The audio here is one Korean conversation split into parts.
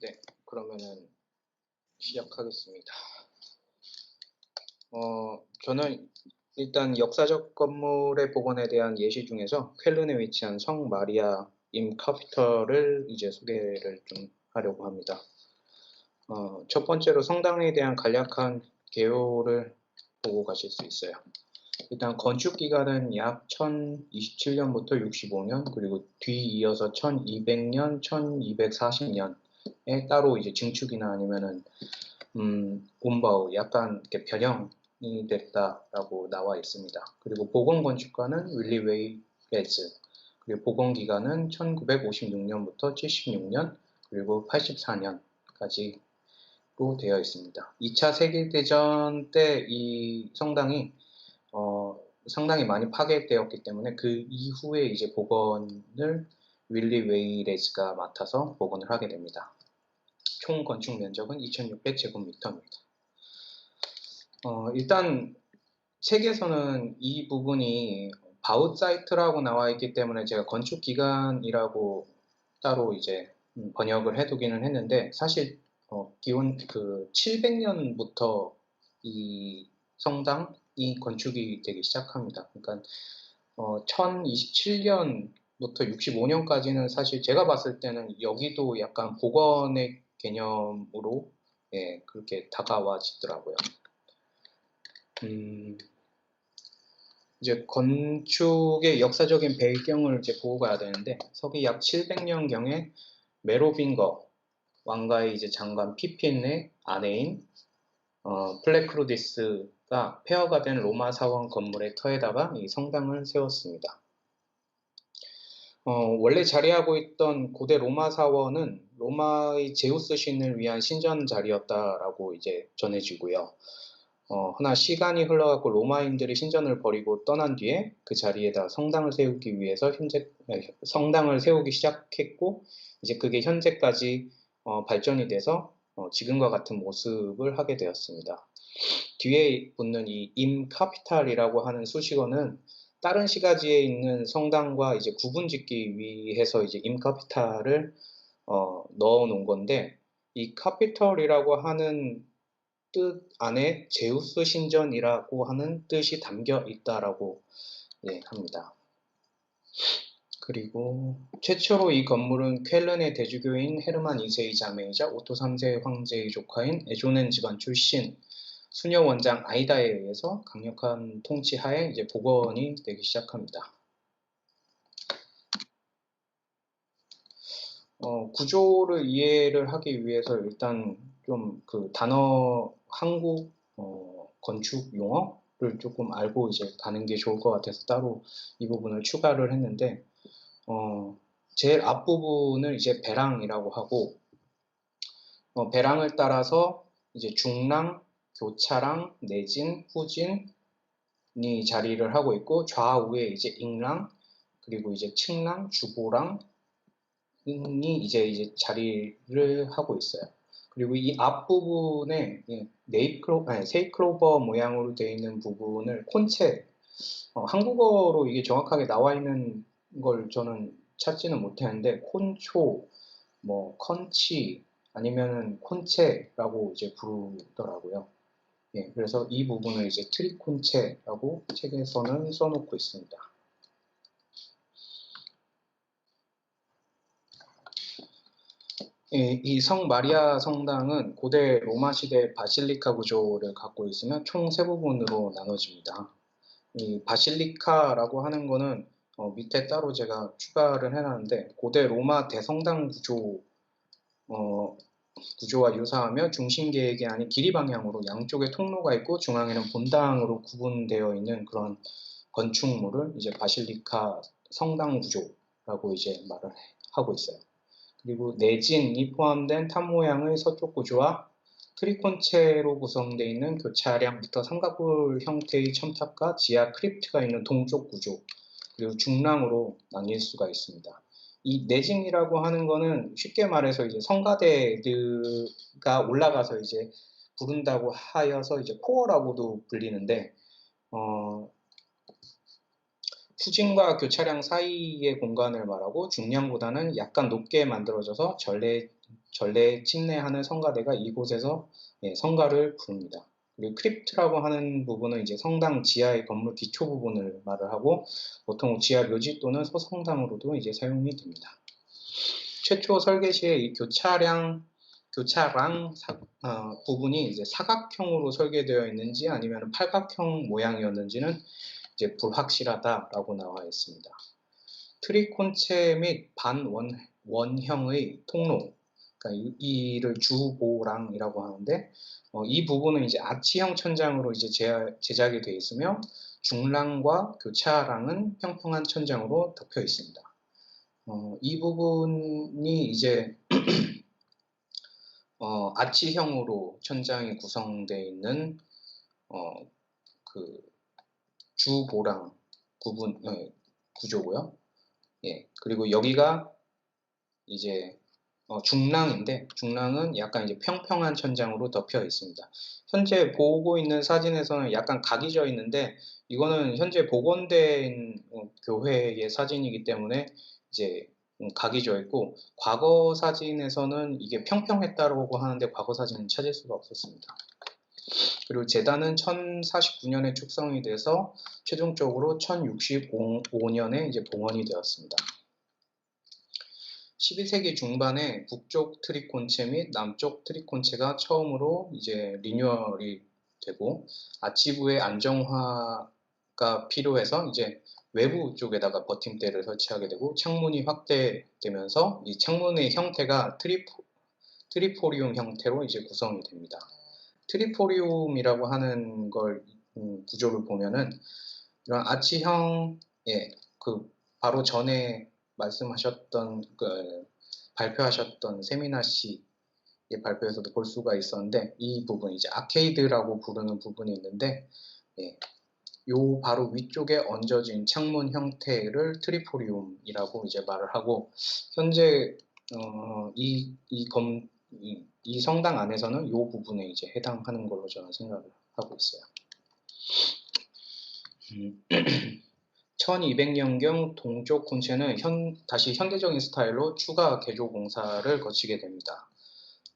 네, 그러면은 시작하겠습니다. 저는 일단 역사적 건물의 복원에 대한 예시 중에서 쾰른에 위치한 성 마리아 임 카피털을 이제 소개를 좀 하려고 합니다. 첫 번째로 성당에 대한 간략한 개요를 보고 가실 수 있어요. 일단 건축 기간은 약 1027년부터 65년, 그리고 뒤이어서 1200년, 1240년에 따로 이제 증축이나 아니면은 곰바우 약간 이렇게 변형이 됐다라고 나와 있습니다. 그리고 복원 건축가는 윌리 웨이레즈, 그리고 복원 기간은 1956년부터 76년, 그리고 84년까지로 되어 있습니다. 2차 세계대전 때 이 성당이 상당히 많이 파괴되었기 때문에 그 이후에 이제 복원을 윌리 웨이레즈가 맡아서 복원을 하게 됩니다. 총 건축 면적은 2600제곱미터입니다. 일단 책에서는 이 부분이 바우사이트라고 나와 있기 때문에 제가 건축 기간이라고 따로 이제 번역을 해두기는 했는데, 사실 기원 700년부터 이 성당이 건축이 되기 시작합니다. 그러니까 1027년부터 65년까지는 사실 제가 봤을 때는 여기도 약간 복원의 개념으로 그렇게 다가와지더라고요. 이제 건축의 역사적인 배경을 이제 보고 가야 되는데, 서기 약 700년경에 메로빙거 왕가의 이제 장관 피핀의 아내인 플레크로디스가 폐허가 된 로마 사원 건물의 터에다가 이 성당을 세웠습니다. 원래 자리하고 있던 고대 로마 사원은 로마의 제우스 신을 위한 신전 자리였다라고 이제 전해지고요. 허나 시간이 흘러가고 로마인들이 신전을 버리고 떠난 뒤에 그 자리에다 성당을 세우기 위해서 성당을 세우기 시작했고, 이제 그게 현재까지 발전이 돼서 지금과 같은 모습을 하게 되었습니다. 뒤에 붙는 이 임 카피탈이라고 하는 수식어는 다른 시가지에 있는 성당과 이제 구분짓기 위해서 이제 임 카피탈을 넣어 놓은 건데, 이 카피털이라고 하는 뜻 안에 제우스 신전이라고 하는 뜻이 담겨 있다라고 합니다. 그리고 최초로 이 건물은 쾰른의 대주교인 헤르만 2세의 자매이자 오토 3세 황제의 조카인 에조넨 집안 출신 수녀 원장 아이다에 의해서 강력한 통치하에 이제 복원이 되기 시작합니다. 구조를 이해를 하기 위해서 일단 좀 그 단어 한국 건축 용어를 조금 알고 이제 가는 게 좋을 것 같아서 따로 이 부분을 추가를 했는데, 제일 앞부분을 이제 배랑이라고 하고, 배랑을 따라서 이제 중랑, 교차랑, 내진, 후진이 자리를 하고 있고, 좌우에 이제 ing랑, 그리고 이제 측랑, 주보랑 이 이제 자리를 하고 있어요. 그리고 이 앞부분에 세이클로버 모양으로 되어 있는 부분을 콘체, 한국어로 이게 정확하게 나와 있는 걸 저는 찾지는 못했는데, 콘초, 뭐 컨치 아니면은 콘체라고 이제 부르더라고요. 그래서 이 부분을 이제 트리콘체라고 책에서는 써놓고 있습니다. 이 성 마리아 성당은 고대 로마 시대 바실리카 구조를 갖고 있으며 총 세 부분으로 나눠집니다. 이 바실리카라고 하는 거는 밑에 따로 제가 추가를 해놨는데, 고대 로마 대성당 구조와 유사하며 중심 계획이 아닌 길이 방향으로 양쪽에 통로가 있고 중앙에는 본당으로 구분되어 있는 그런 건축물을 이제 바실리카 성당 구조라고 이제 말을 하고 있어요. 그리고 내진이 포함된 탑 모양의 서쪽 구조와 트리콘체로 구성되어 있는 교차량부터 삼각골 형태의 첨탑과 지하 크립트가 있는 동쪽 구조, 그리고 중랑으로 나뉠 수가 있습니다. 이 내진이라고 하는 거는 쉽게 말해서 이제 성가대가 올라가서 이제 부른다고 하여서 이제 코어라고도 불리는데, 후진과 교차량 사이의 공간을 말하고, 중량보다는 약간 높게 만들어져서 전례에 침례하는 성가대가 이곳에서 성가를 부릅니다. 그리고 크립트라고 하는 부분은 이제 성당 지하의 건물 기초 부분을 말을 하고 보통 지하 묘지 또는 소성당으로도 이제 사용이 됩니다. 최초 설계 시에 이 교차랑 부분이 이제 사각형으로 설계되어 있는지 아니면 팔각형 모양이었는지는 이제 불확실하다라고 나와 있습니다. 트리콘체 및 반원형의 통로, 그러니까 이를 주보랑이라고 하는데 이 부분은 이제 아치형 천장으로 이제 제작이 되어 있으며 중랑과 교차랑은 평평한 천장으로 덮여 있습니다. 이 부분이 이제 아치형으로 천장이 구성되어 있는 그 주보랑 구조고요. 그리고 여기가 이제 중랑인데 중랑은 약간 이제 평평한 천장으로 덮여 있습니다. 현재 보고 있는 사진에서는 약간 각이 져 있는데 이거는 현재 복원된 교회의 사진이기 때문에 이제 각이 져 있고 과거 사진에서는 이게 평평했다고 하는데 과거 사진은 찾을 수가 없었습니다. 그리고 제단은 1049년에 축성이 돼서 최종적으로 1065년에 이제 봉헌이 되었습니다. 12세기 중반에 북쪽 트리콘체 및 남쪽 트리콘체가 처음으로 이제 리뉴얼이 되고 아치부의 안정화가 필요해서 이제 외부 쪽에다가 버팀대를 설치하게 되고 창문이 확대되면서 이 창문의 형태가 트리포리움 형태로 이제 구성이 됩니다. 트리포리움이라고 하는 걸 구조를 보면은 이런 아치형의 그 바로 전에 말씀하셨던 발표하셨던 세미나 씨의 발표에서도 볼 수가 있었는데 이 부분 이제 아케이드라고 부르는 부분이 있는데 요 바로 위쪽에 얹어진 창문 형태를 트리포리움이라고 이제 말을 하고 현재 이 성당 안에서는 이 부분에 이제 해당하는 걸로 저는 생각을 하고 있어요. 1200년경 동쪽 군체는 다시 현대적인 스타일로 추가 개조 공사를 거치게 됩니다.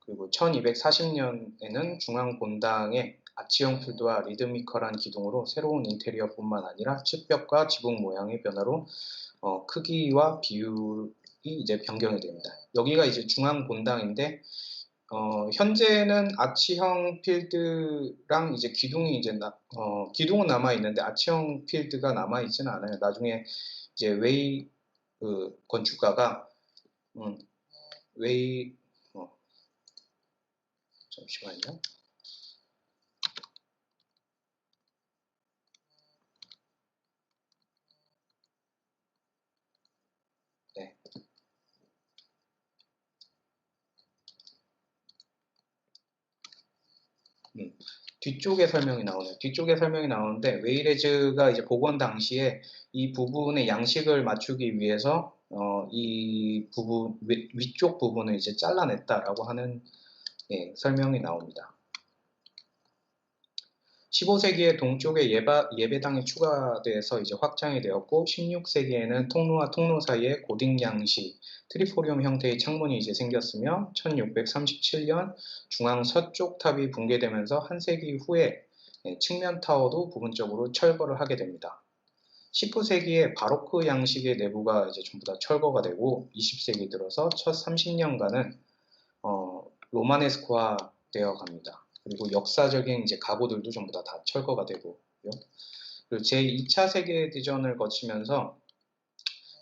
그리고 1240년에는 중앙 본당에 아치형 필드와 리드미컬한 기둥으로 새로운 인테리어뿐만 아니라 측벽과 지붕 모양의 변화로 크기와 비율이 이제 변경이 됩니다. 여기가 이제 중앙 본당인데 현재는 아치형 필드랑 이제 기둥이 이제 기둥은 남아 있는데 아치형 필드가 남아 있지는 않아요. 나중에 이제 웨이 건축가가 웨이 잠시만요. 네. 뒤쪽에 설명이 나오네요. 뒤쪽에 설명이 나오는데 웨이레즈가 이제 복원 당시에 이 부분의 양식을 맞추기 위해서 이 부분 위쪽 부분을 이제 잘라냈다라고 하는 설명이 나옵니다. 15세기에 동쪽에 예배당이 추가돼서 이제 확장이 되었고 16세기에는 통로와 통로 사이에 고딕 양식 트리포리움 형태의 창문이 이제 생겼으며 1637년 중앙 서쪽 탑이 붕괴되면서 한 세기 후에 측면 타워도 부분적으로 철거를 하게 됩니다. 19세기에 바로크 양식의 내부가 이제 전부 다 철거가 되고 20세기 들어서 첫 30년간은 로마네스크화 되어 갑니다. 그리고 역사적인 이제 가구들도 전부 다 철거가 되고요. 그리고 제2차 세계대전을 거치면서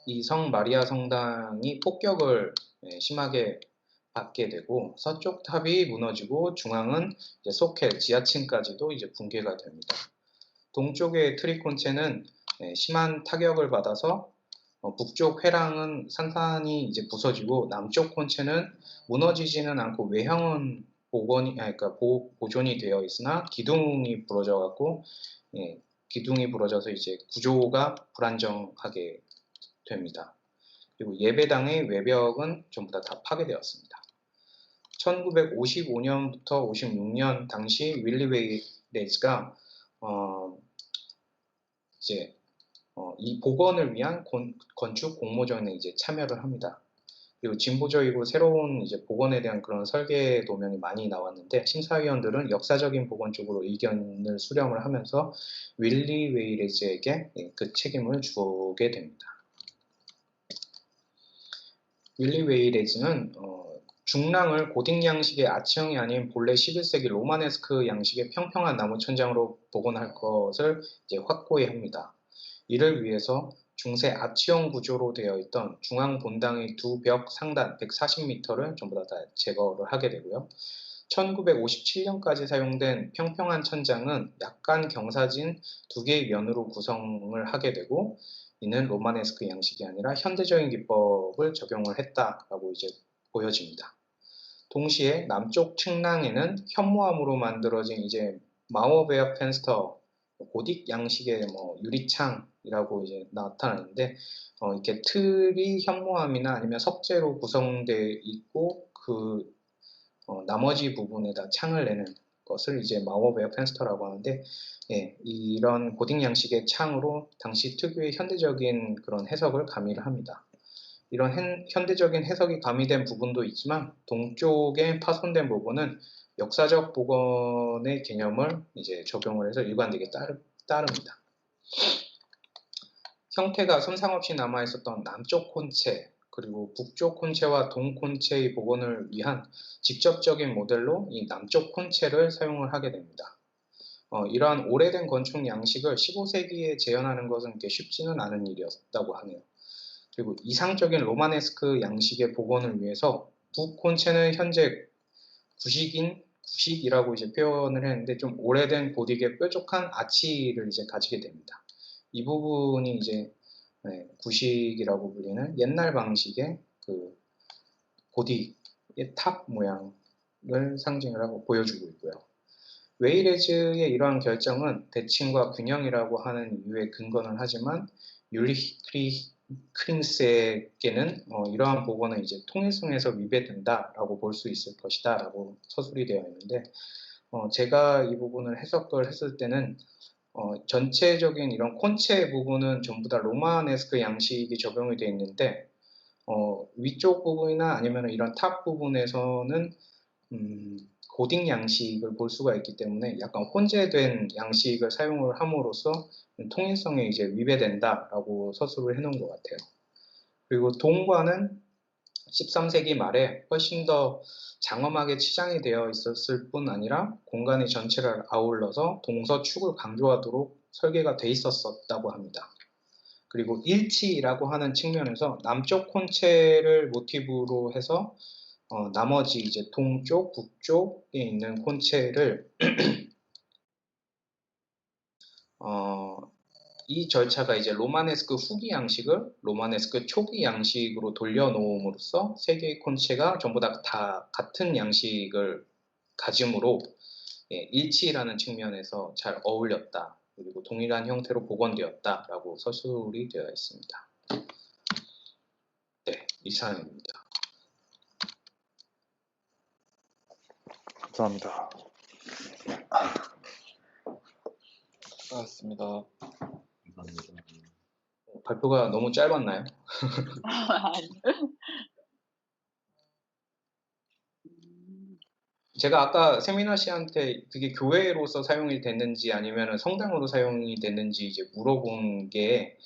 이 성 마리아 성당이 폭격을 심하게 받게 되고 서쪽 탑이 무너지고 중앙은 이제 소켈 지하층까지도 이제 붕괴가 됩니다. 동쪽의 트리콘체는 심한 타격을 받아서 북쪽 회랑은 산산이 이제 부서지고 남쪽 콘체는 무너지지는 않고 외형은 보존이 되어 있으나 기둥이 부러져 갖고 기둥이 부러져서 이제 구조가 불안정하게 됩니다. 그리고 예배당의 외벽은 전부 다 파괴되었습니다. 1955년부터 56년 당시 윌리 웨이레즈가 이제 이 복원을 위한 건축 공모전에 이제 참여를 합니다. 그리고 진보적이고 새로운 이제 복원에 대한 그런 설계 도면이 많이 나왔는데 심사위원들은 역사적인 복원 쪽으로 의견을 수렴을 하면서 윌리 웨이레즈에게 그 책임을 주게 됩니다. 윌리 웨이레즈는 중랑을 고딕 양식의 아치형이 아닌 본래 11세기 로마네스크 양식의 평평한 나무 천장으로 복원할 것을 이제 확고히 합니다. 이를 위해서 중세 아치형 구조로 되어 있던 중앙 본당의 두 벽 상단 140m를 전부 다 제거를 하게 되고요. 1957년까지 사용된 평평한 천장은 약간 경사진 두 개의 면으로 구성을 하게 되고, 이는 로마네스크 양식이 아니라 현대적인 기법을 적용을 했다라고 이제 보여집니다. 동시에 남쪽 측랑에는 현무암으로 만들어진 이제 마워베어 펜스터 고딕 양식의 유리창이라고 이제 나타나는데, 이렇게 틀이 현무암이나 아니면 석재로 구성되어 있고 나머지 부분에다 창을 내는 것을 이제 마워베어 펜스터라고 하는데, 이런 고딕 양식의 창으로 당시 특유의 현대적인 그런 해석을 가미를 합니다. 이런 현대적인 해석이 가미된 부분도 있지만 동쪽에 파손된 부분은 역사적 복원의 개념을 이제 적용을 해서 일관되게 따릅니다. 형태가 손상 없이 남아있었던 남쪽 콘체, 그리고 북쪽 콘체와 동콘체의 복원을 위한 직접적인 모델로 이 남쪽 콘체를 사용을 하게 됩니다. 이러한 오래된 건축 양식을 15세기에 재현하는 것은 쉽지는 않은 일이었다고 하네요. 그리고 이상적인 로마네스크 양식의 복원을 위해서 북콘체는 현재 구식이라고 이제 표현을 했는데, 좀 오래된 고딕의 뾰족한 아치를 이제 가지게 됩니다. 이 부분이 이제 구식이라고 불리는 옛날 방식의 그 고딕의 탑 모양을 상징을 하고 보여주고 있고요. 웨이레즈의 이러한 결정은 대칭과 균형이라고 하는 이유에 근거는 하지만 율리크린스에게는 이러한 복원은 이제 통일성에서 위배된다라고 볼 수 있을 것이다라고 서술이 되어 있는데, 제가 이 부분을 해석을 했을 때는 전체적인 이런 콘체 부분은 전부 다 로마네스크 양식이 적용이 되어 있는데, 위쪽 부분이나 아니면 이런 탑 부분에서는 고딕 양식을 볼 수가 있기 때문에 약간 혼재된 양식을 사용을 함으로써 통일성에 이제 위배된다라고 서술을 해놓은 것 같아요. 그리고 동관은 13세기 말에 훨씬 더 장엄하게 치장이 되어 있었을 뿐 아니라 공간의 전체를 아울러서 동서축을 강조하도록 설계가 돼 있었다고 합니다. 그리고 일치라고 하는 측면에서 남쪽 콘체를 모티브로 해서 나머지 이제 동쪽, 북쪽에 있는 콘체를 이 절차가 이제 로마네스크 후기 양식을 로마네스크 초기 양식으로 돌려놓음으로써 세 개의 콘체가 전부 다 같은 양식을 가짐으로 일치라는 측면에서 잘 어울렸다, 그리고 동일한 형태로 복원되었다라고 서술이 되어 있습니다. 네, 이상입니다. 감사합니다. 수고하셨습니다. 감사합니다. 발표가 너무 짧았나요? 제가 아까 세미나 씨한테 그게 교회로서 사용이 됐는지 아니면 성당으로 사용이 됐는지 이제 물어본 게,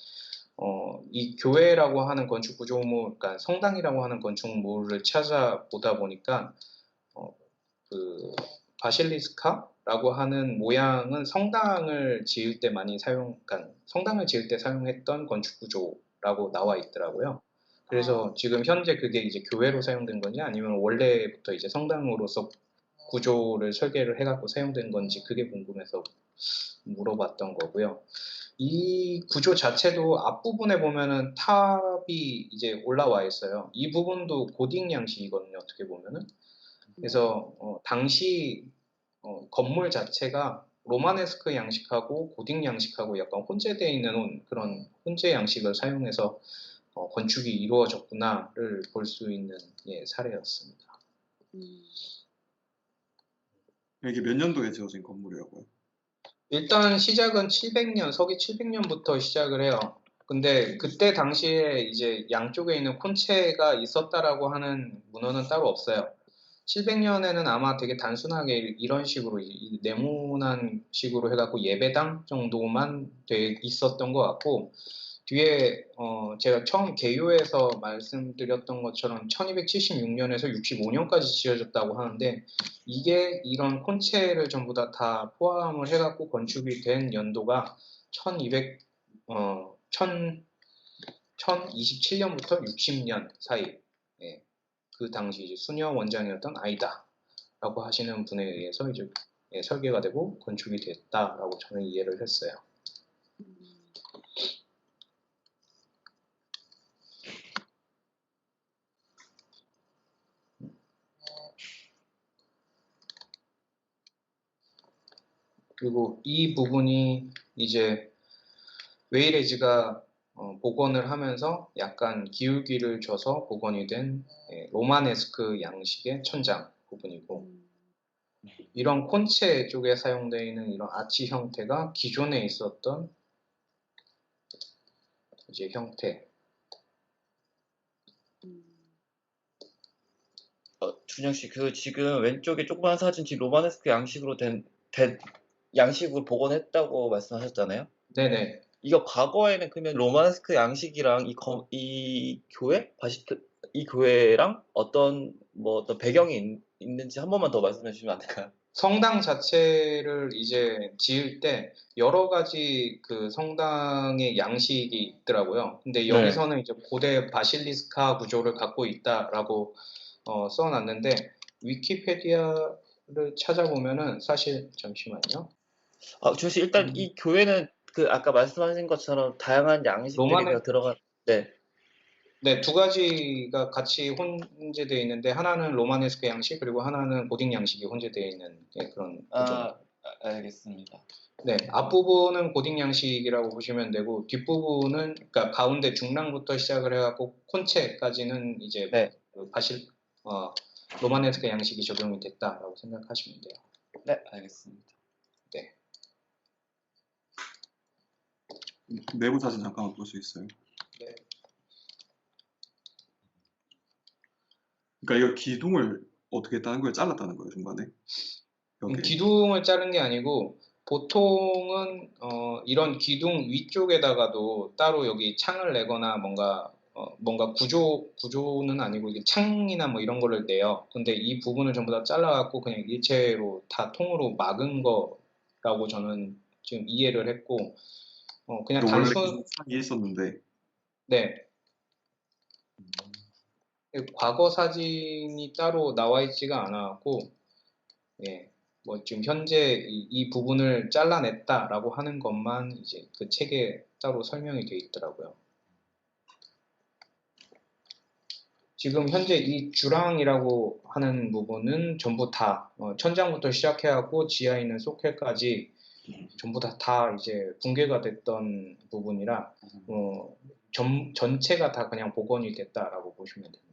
이 교회라고 하는 건축 구조물, 그러니까 성당이라고 하는 건축물을 찾아보다 보니까 그 바실리스카라고 하는 모양은 성당을 지을 때 많이 그러니까 성당을 지을 때 사용했던 건축 구조라고 나와 있더라고요. 그래서 지금 현재 그게 이제 교회로 사용된 건지 아니면 원래부터 이제 성당으로서 구조를 설계를 해갖고 사용된 건지 그게 궁금해서 물어봤던 거고요. 이 구조 자체도 앞부분에 보면은 탑이 이제 올라와 있어요. 이 부분도 고딕 양식이거든요, 어떻게 보면은. 그래서 당시 건물 자체가 로마네스크 양식하고 고딕 양식하고 약간 혼재되어 있는 그런 혼재 양식을 사용해서 건축이 이루어졌구나를 볼 수 있는 사례였습니다. 이게 몇 년도에 지어진 건물이라고요? 일단 시작은 700년, 서기 700년부터 시작을 해요. 근데 그때 당시에 이제 양쪽에 있는 콘체가 있었다라고 하는 문헌은 따로 없어요. 700년에는 아마 되게 단순하게 이런 식으로 이 네모난 식으로 해갖고 예배당 정도만 돼 있었던 것 같고, 뒤에 제가 처음 개요에서 말씀드렸던 것처럼 1276년에서 65년까지 지어졌다고 하는데, 이게 이런 콘체를 전부 다 포함을 해갖고 건축이 된 연도가 1200 1027년부터 60년 사이, 예, 그 당시 이제 수녀 원장이었던 아이다라고 하시는 분에 의해서 이제 설계가 되고 건축이 됐다라고 저는 이해를 했어요. 그리고 이 부분이 이제 웨이레즈가 복원을 하면서 약간 기울기를 줘서 복원이 된 로마네스크 양식의 천장 부분이고, 이런 콘체 쪽에 사용되어 있는 이런 아치 형태가 기존에 있었던 이제 형태. 준영 씨, 그 지금 왼쪽에 조그만 사진 지금 로마네스크 양식으로 된 양식으로 복원했다고 말씀하셨잖아요. 네네. 이거 과거에는 그러면 로마네스크 양식이랑 이 교회 이 교회랑 어떤 배경이 있는지 한 번만 더 말씀해 주시면 안 될까요? 성당 자체를 이제 지을 때 여러 가지 그 성당의 양식이 있더라고요. 근데 네. 여기서는 이제 고대 바실리스카 구조를 갖고 있다라고 써놨는데, 위키페디아를 찾아보면은 사실, 잠시만요. 준영 씨, 일단 이 교회는 그 아까 말씀하신 것처럼 다양한 양식들이 로마네, 들어간 네. 네, 두 가지가 같이 혼재되어 있는데, 하나는 로마네스크 양식, 그리고 하나는 고딕 양식이 혼재되어 있는 그런 구조입니다. 알겠습니다. 네, 앞부분은 고딕 양식이라고 보시면 되고, 뒷부분은, 그러니까 가운데 중랑부터 시작을 해갖고 콘체까지는 이제 네. 그 로마네스크 양식이 적용이 됐다라고 생각하시면 돼요. 네, 알겠습니다. 네. 내부 사진 잠깐만 볼 수 있어요? 네. 그러니까 이거 기둥을 어떻게 했다는 거예요? 잘랐다는 거예요, 중간에? 벽에? 기둥을 자른 게 아니고, 보통은 이런 기둥 위쪽에다가도 따로 여기 창을 내거나 뭔가 구조는 아니고 이게 창이나 뭐 이런 거를 내요. 근데 이 부분을 전부 다 잘라갖고 그냥 일체로 다 통으로 막은 거라고 저는 지금 이해를 했고, 그냥 원래 단순, 창이 있었는데 네, 과거 사진이 따로 나와 있지가 않아갖고, 예, 뭐 지금 현재 이 부분을 잘라냈다라고 하는 것만 이제 그 책에 따로 설명이 되어 있더라고요. 지금 현재 이 주랑이라고 하는 부분은 전부 다 천장부터 시작해갖고 지하에 있는 소켓까지 전부 다 이제 붕괴가 됐던 부분이라 전체가 다 그냥 복원이 됐다라고 보시면 됩니다.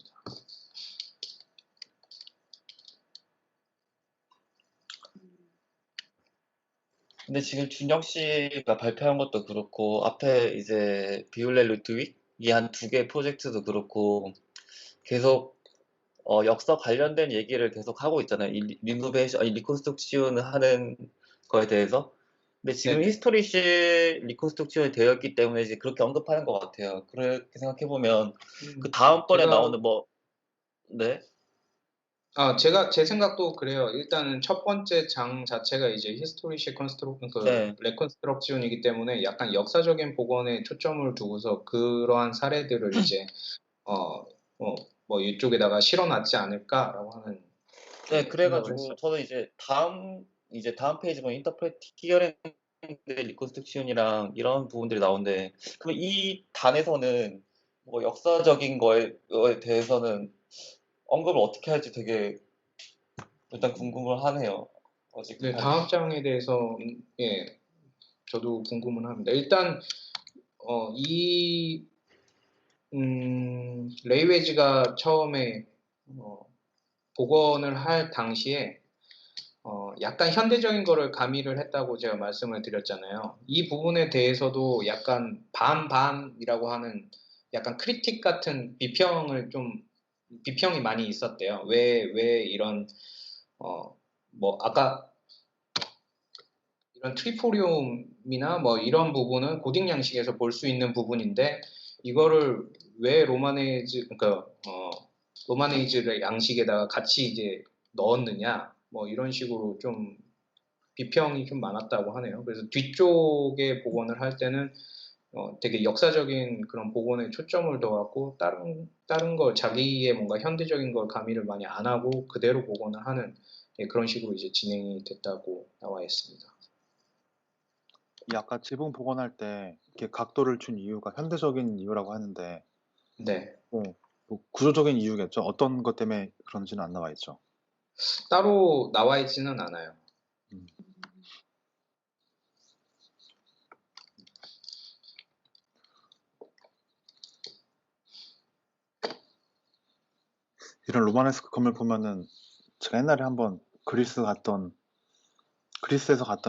근데 지금 준영 씨가 발표한 것도 그렇고 앞에 이제 비올레 루트윅이 한 2개 프로젝트도 그렇고 계속 역사 관련된 얘기를 계속 하고 있잖아요. 이 리콘스트럭션 하는 거에 대해서. 근데 지금 네네. 히스토리실 리콘스트럭션이 되어 있기 때문에 이제 그렇게 언급하는 것 같아요. 그렇게 생각해 보면 그 다음번에 나오는 네. 제 생각도 그래요. 일단은 첫 번째 장 자체가 이제 히스토리식 네. 레컨스트럭션이기 때문에 약간 역사적인 복원에 초점을 두고서 그러한 사례들을 이제 뭐 이쪽에다가 실어놨지 않을까라고 하는 네, 생각을 그래가지고 했어요. 저는 이제 다음 페이지 보면 인터프레트 히어링 리콘스트럭션이랑 이런 부분들이 나오는데, 그럼 이 단에서는 뭐 역사적인 거에 대해서는 언급을 어떻게 할지 되게 일단 궁금을 하네요. 네, 어지간하게. 다음 장에 대해서 예, 저도 궁금은 합니다. 일단 이 레이웨지가 처음에 복원을 할 당시에 약간 현대적인 거를 가미를 했다고 제가 말씀을 드렸잖아요. 이 부분에 대해서도 약간 반반이라고 하는 약간 크리틱 같은 비평이 많이 있었대요. 왜 이런, 뭐, 아까 이런 트리포리움이나 뭐 이런 부분은 고딕 양식에서 볼 수 있는 부분인데, 이거를 왜 그러니까, 로마네이즈의 양식에다가 같이 이제 넣었느냐, 뭐 이런 식으로 좀 비평이 좀 많았다고 하네요. 그래서 뒤쪽에 복원을 할 때는 되게 역사적인 그런 복원에 초점을 둬갖고 다른 거 자기의 뭔가 현대적인 걸 가미를 많이 안 하고 그대로 복원을 하는 그런 식으로 이제 진행이 됐다고 나와 있습니다. 이 아까 지붕 복원할 때 이렇게 각도를 준 이유가 현대적인 이유라고 하는데 네. 뭐 구조적인 이유겠죠. 어떤 것 때문에 그런지는 안 나와 있죠. 따로 나와 있지는 않아요. 음. 이런 로마네스크 건물 보면은 제가 옛날에 한번 그리스에서 갔던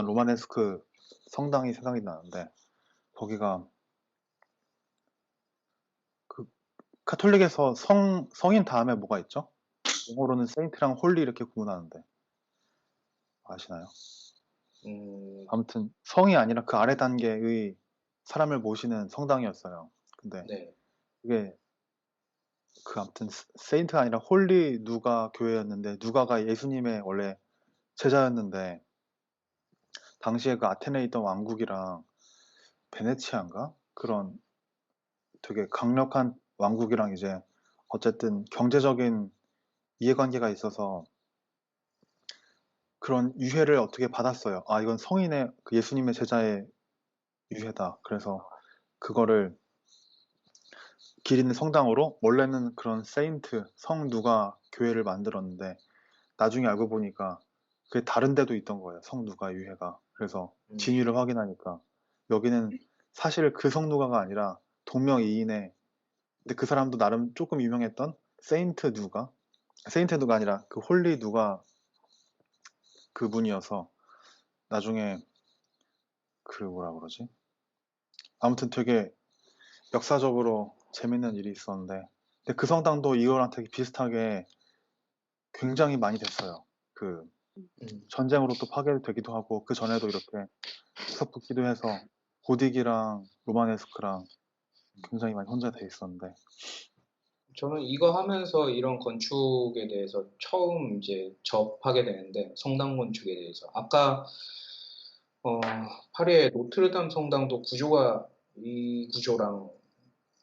로마네스크 성당이 생각이 나는데 거기가 그 카톨릭에서 성인 다음에 뭐가 있죠? 영어로는 세인트랑 홀리 이렇게 구분하는데 아시나요? 아무튼 성이 아니라 그 아래 단계의 사람을 모시는 성당이었어요. 근데 네. 그게 아무튼 세인트가 아니라 홀리 누가 교회였는데 누가가 예수님의 원래 제자였는데 당시에 그 아테네에 있던 왕국이랑 베네치아인가? 그런 되게 강력한 왕국이랑 이제 어쨌든 경제적인 이해관계가 있어서 그런 유해를 어떻게 받았어요. 아, 이건 성인의 그 예수님의 제자의 유해다. 그래서 그거를 기리는 성당으로 원래는 그런 세인트, 성 누가 교회를 만들었는데 나중에 알고 보니까 그게 다른 데도 있던 거예요. 성 누가 유해가. 그래서 진위를 확인하니까 여기는 사실 그 성 누가가 아니라 동명이인의 근데 그 사람도 나름 조금 유명했던 세인트 누가 아니라 그 홀리 누가 그분이어서 나중에 그 뭐라 그러지? 아무튼 되게 역사적으로 재밌는 일이 있었는데 근데 그 성당도 이거랑 되게 비슷하게 굉장히 많이 됐어요. 그 전쟁으로 또 파괴되기도 하고 그 전에도 이렇게 섞기도 해서 고딕이랑 로마네스크랑 굉장히 많이 혼재돼 있었는데 저는 이거 하면서 이런 건축에 대해서 처음 이제 접하게 되는데 성당 건축에 대해서 아까 파리의 노트르담 성당도 구조가 이 구조랑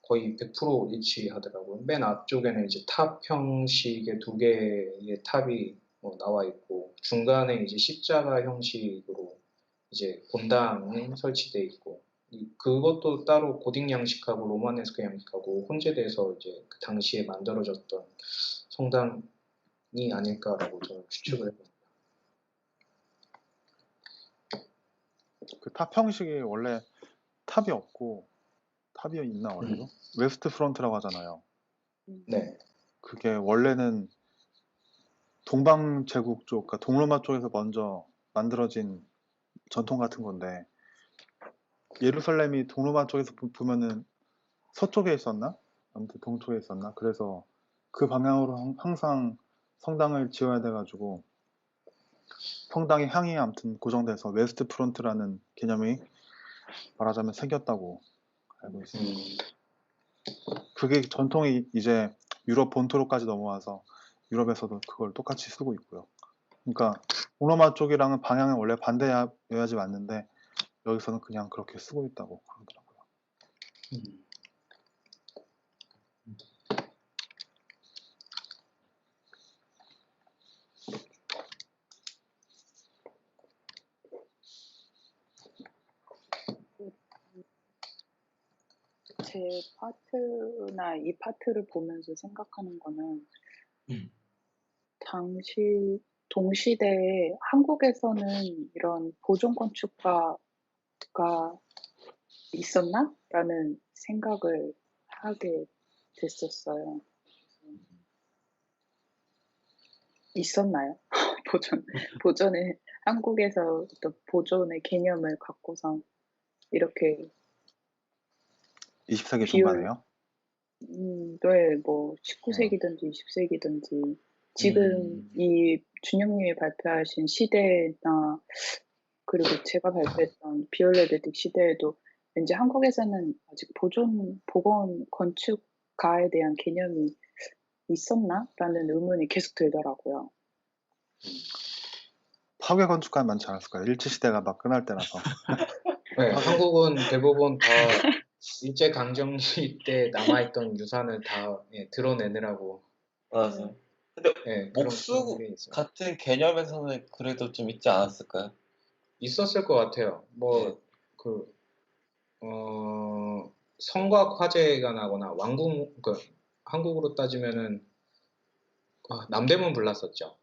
거의 100% 일치하더라고요. 맨 앞쪽에는 이제 탑 형식의 두 개의 탑이 나와 있고 중간에 이제 십자가 형식으로 이제 본당이 설치돼 있고 그것도 따로 고딕 양식하고 로마네스크 양식하고 혼재돼서 이제 그 당시에 만들어졌던 성당이 아닐까라고 저는 추측을 해봅니다. 그 탑 형식이 원래 탑이 없고 탑이 있나 원래도? 웨스트 프론트라고 하잖아요. 네. 그게 원래는 동방 제국 쪽, 그러니까 동로마 쪽에서 먼저 만들어진 전통 같은 건데 예루살렘이 동로마 쪽에서 보면은 서쪽에 있었나? 아무튼 동쪽에 있었나? 그래서 그 방향으로 항상 성당을 지어야 돼가지고 성당의 향이 아무튼 고정돼서 웨스트 프론트라는 개념이 말하자면 생겼다고 알고 있습니다. 그게 전통이 이제 유럽 본토로까지 넘어와서 유럽에서도 그걸 똑같이 쓰고 있고요. 그러니까 동로마 쪽이랑은 방향은 원래 반대여야지 맞는데 여기서는 그냥 그렇게 쓰고 있다고 그러더라고요. 제 파트나 이 파트를 보면서 생각하는 거는 당시 동시대에 한국에서는 이런 보존 건축가가 있었나? 라는 생각을 하게 됐었어요. 있었나요? 보존의 한국에서 어떤 보존의 개념을 갖고서 이렇게 20세기 비율 중반에요? 네, 뭐 어, 19세기든지 20세기든지 지금 음, 이 준영님이 발표하신 시대나 그리고 제가 발표했던 비올레르딕 시대에도 왠지 한국에서는 아직 복원 건축가에 대한 개념이 있었나?라는 의문이 계속 들더라고요. 파괴 건축가는 많지 않았을까요? 일제시대가 막 끝날 때라서. 네, 파괴, 한국은 대부분 다 일제강점기 때 남아있던 유산을 다 드러내느라고 맞아요. 근데 그런 목수 게 있어요. 같은 개념에서는 그래도 좀 있지 않았을까요? 있었을 것 같아요. 네. 성곽 화재가 나거나 한국으로 따지면은 남대문 불났었죠.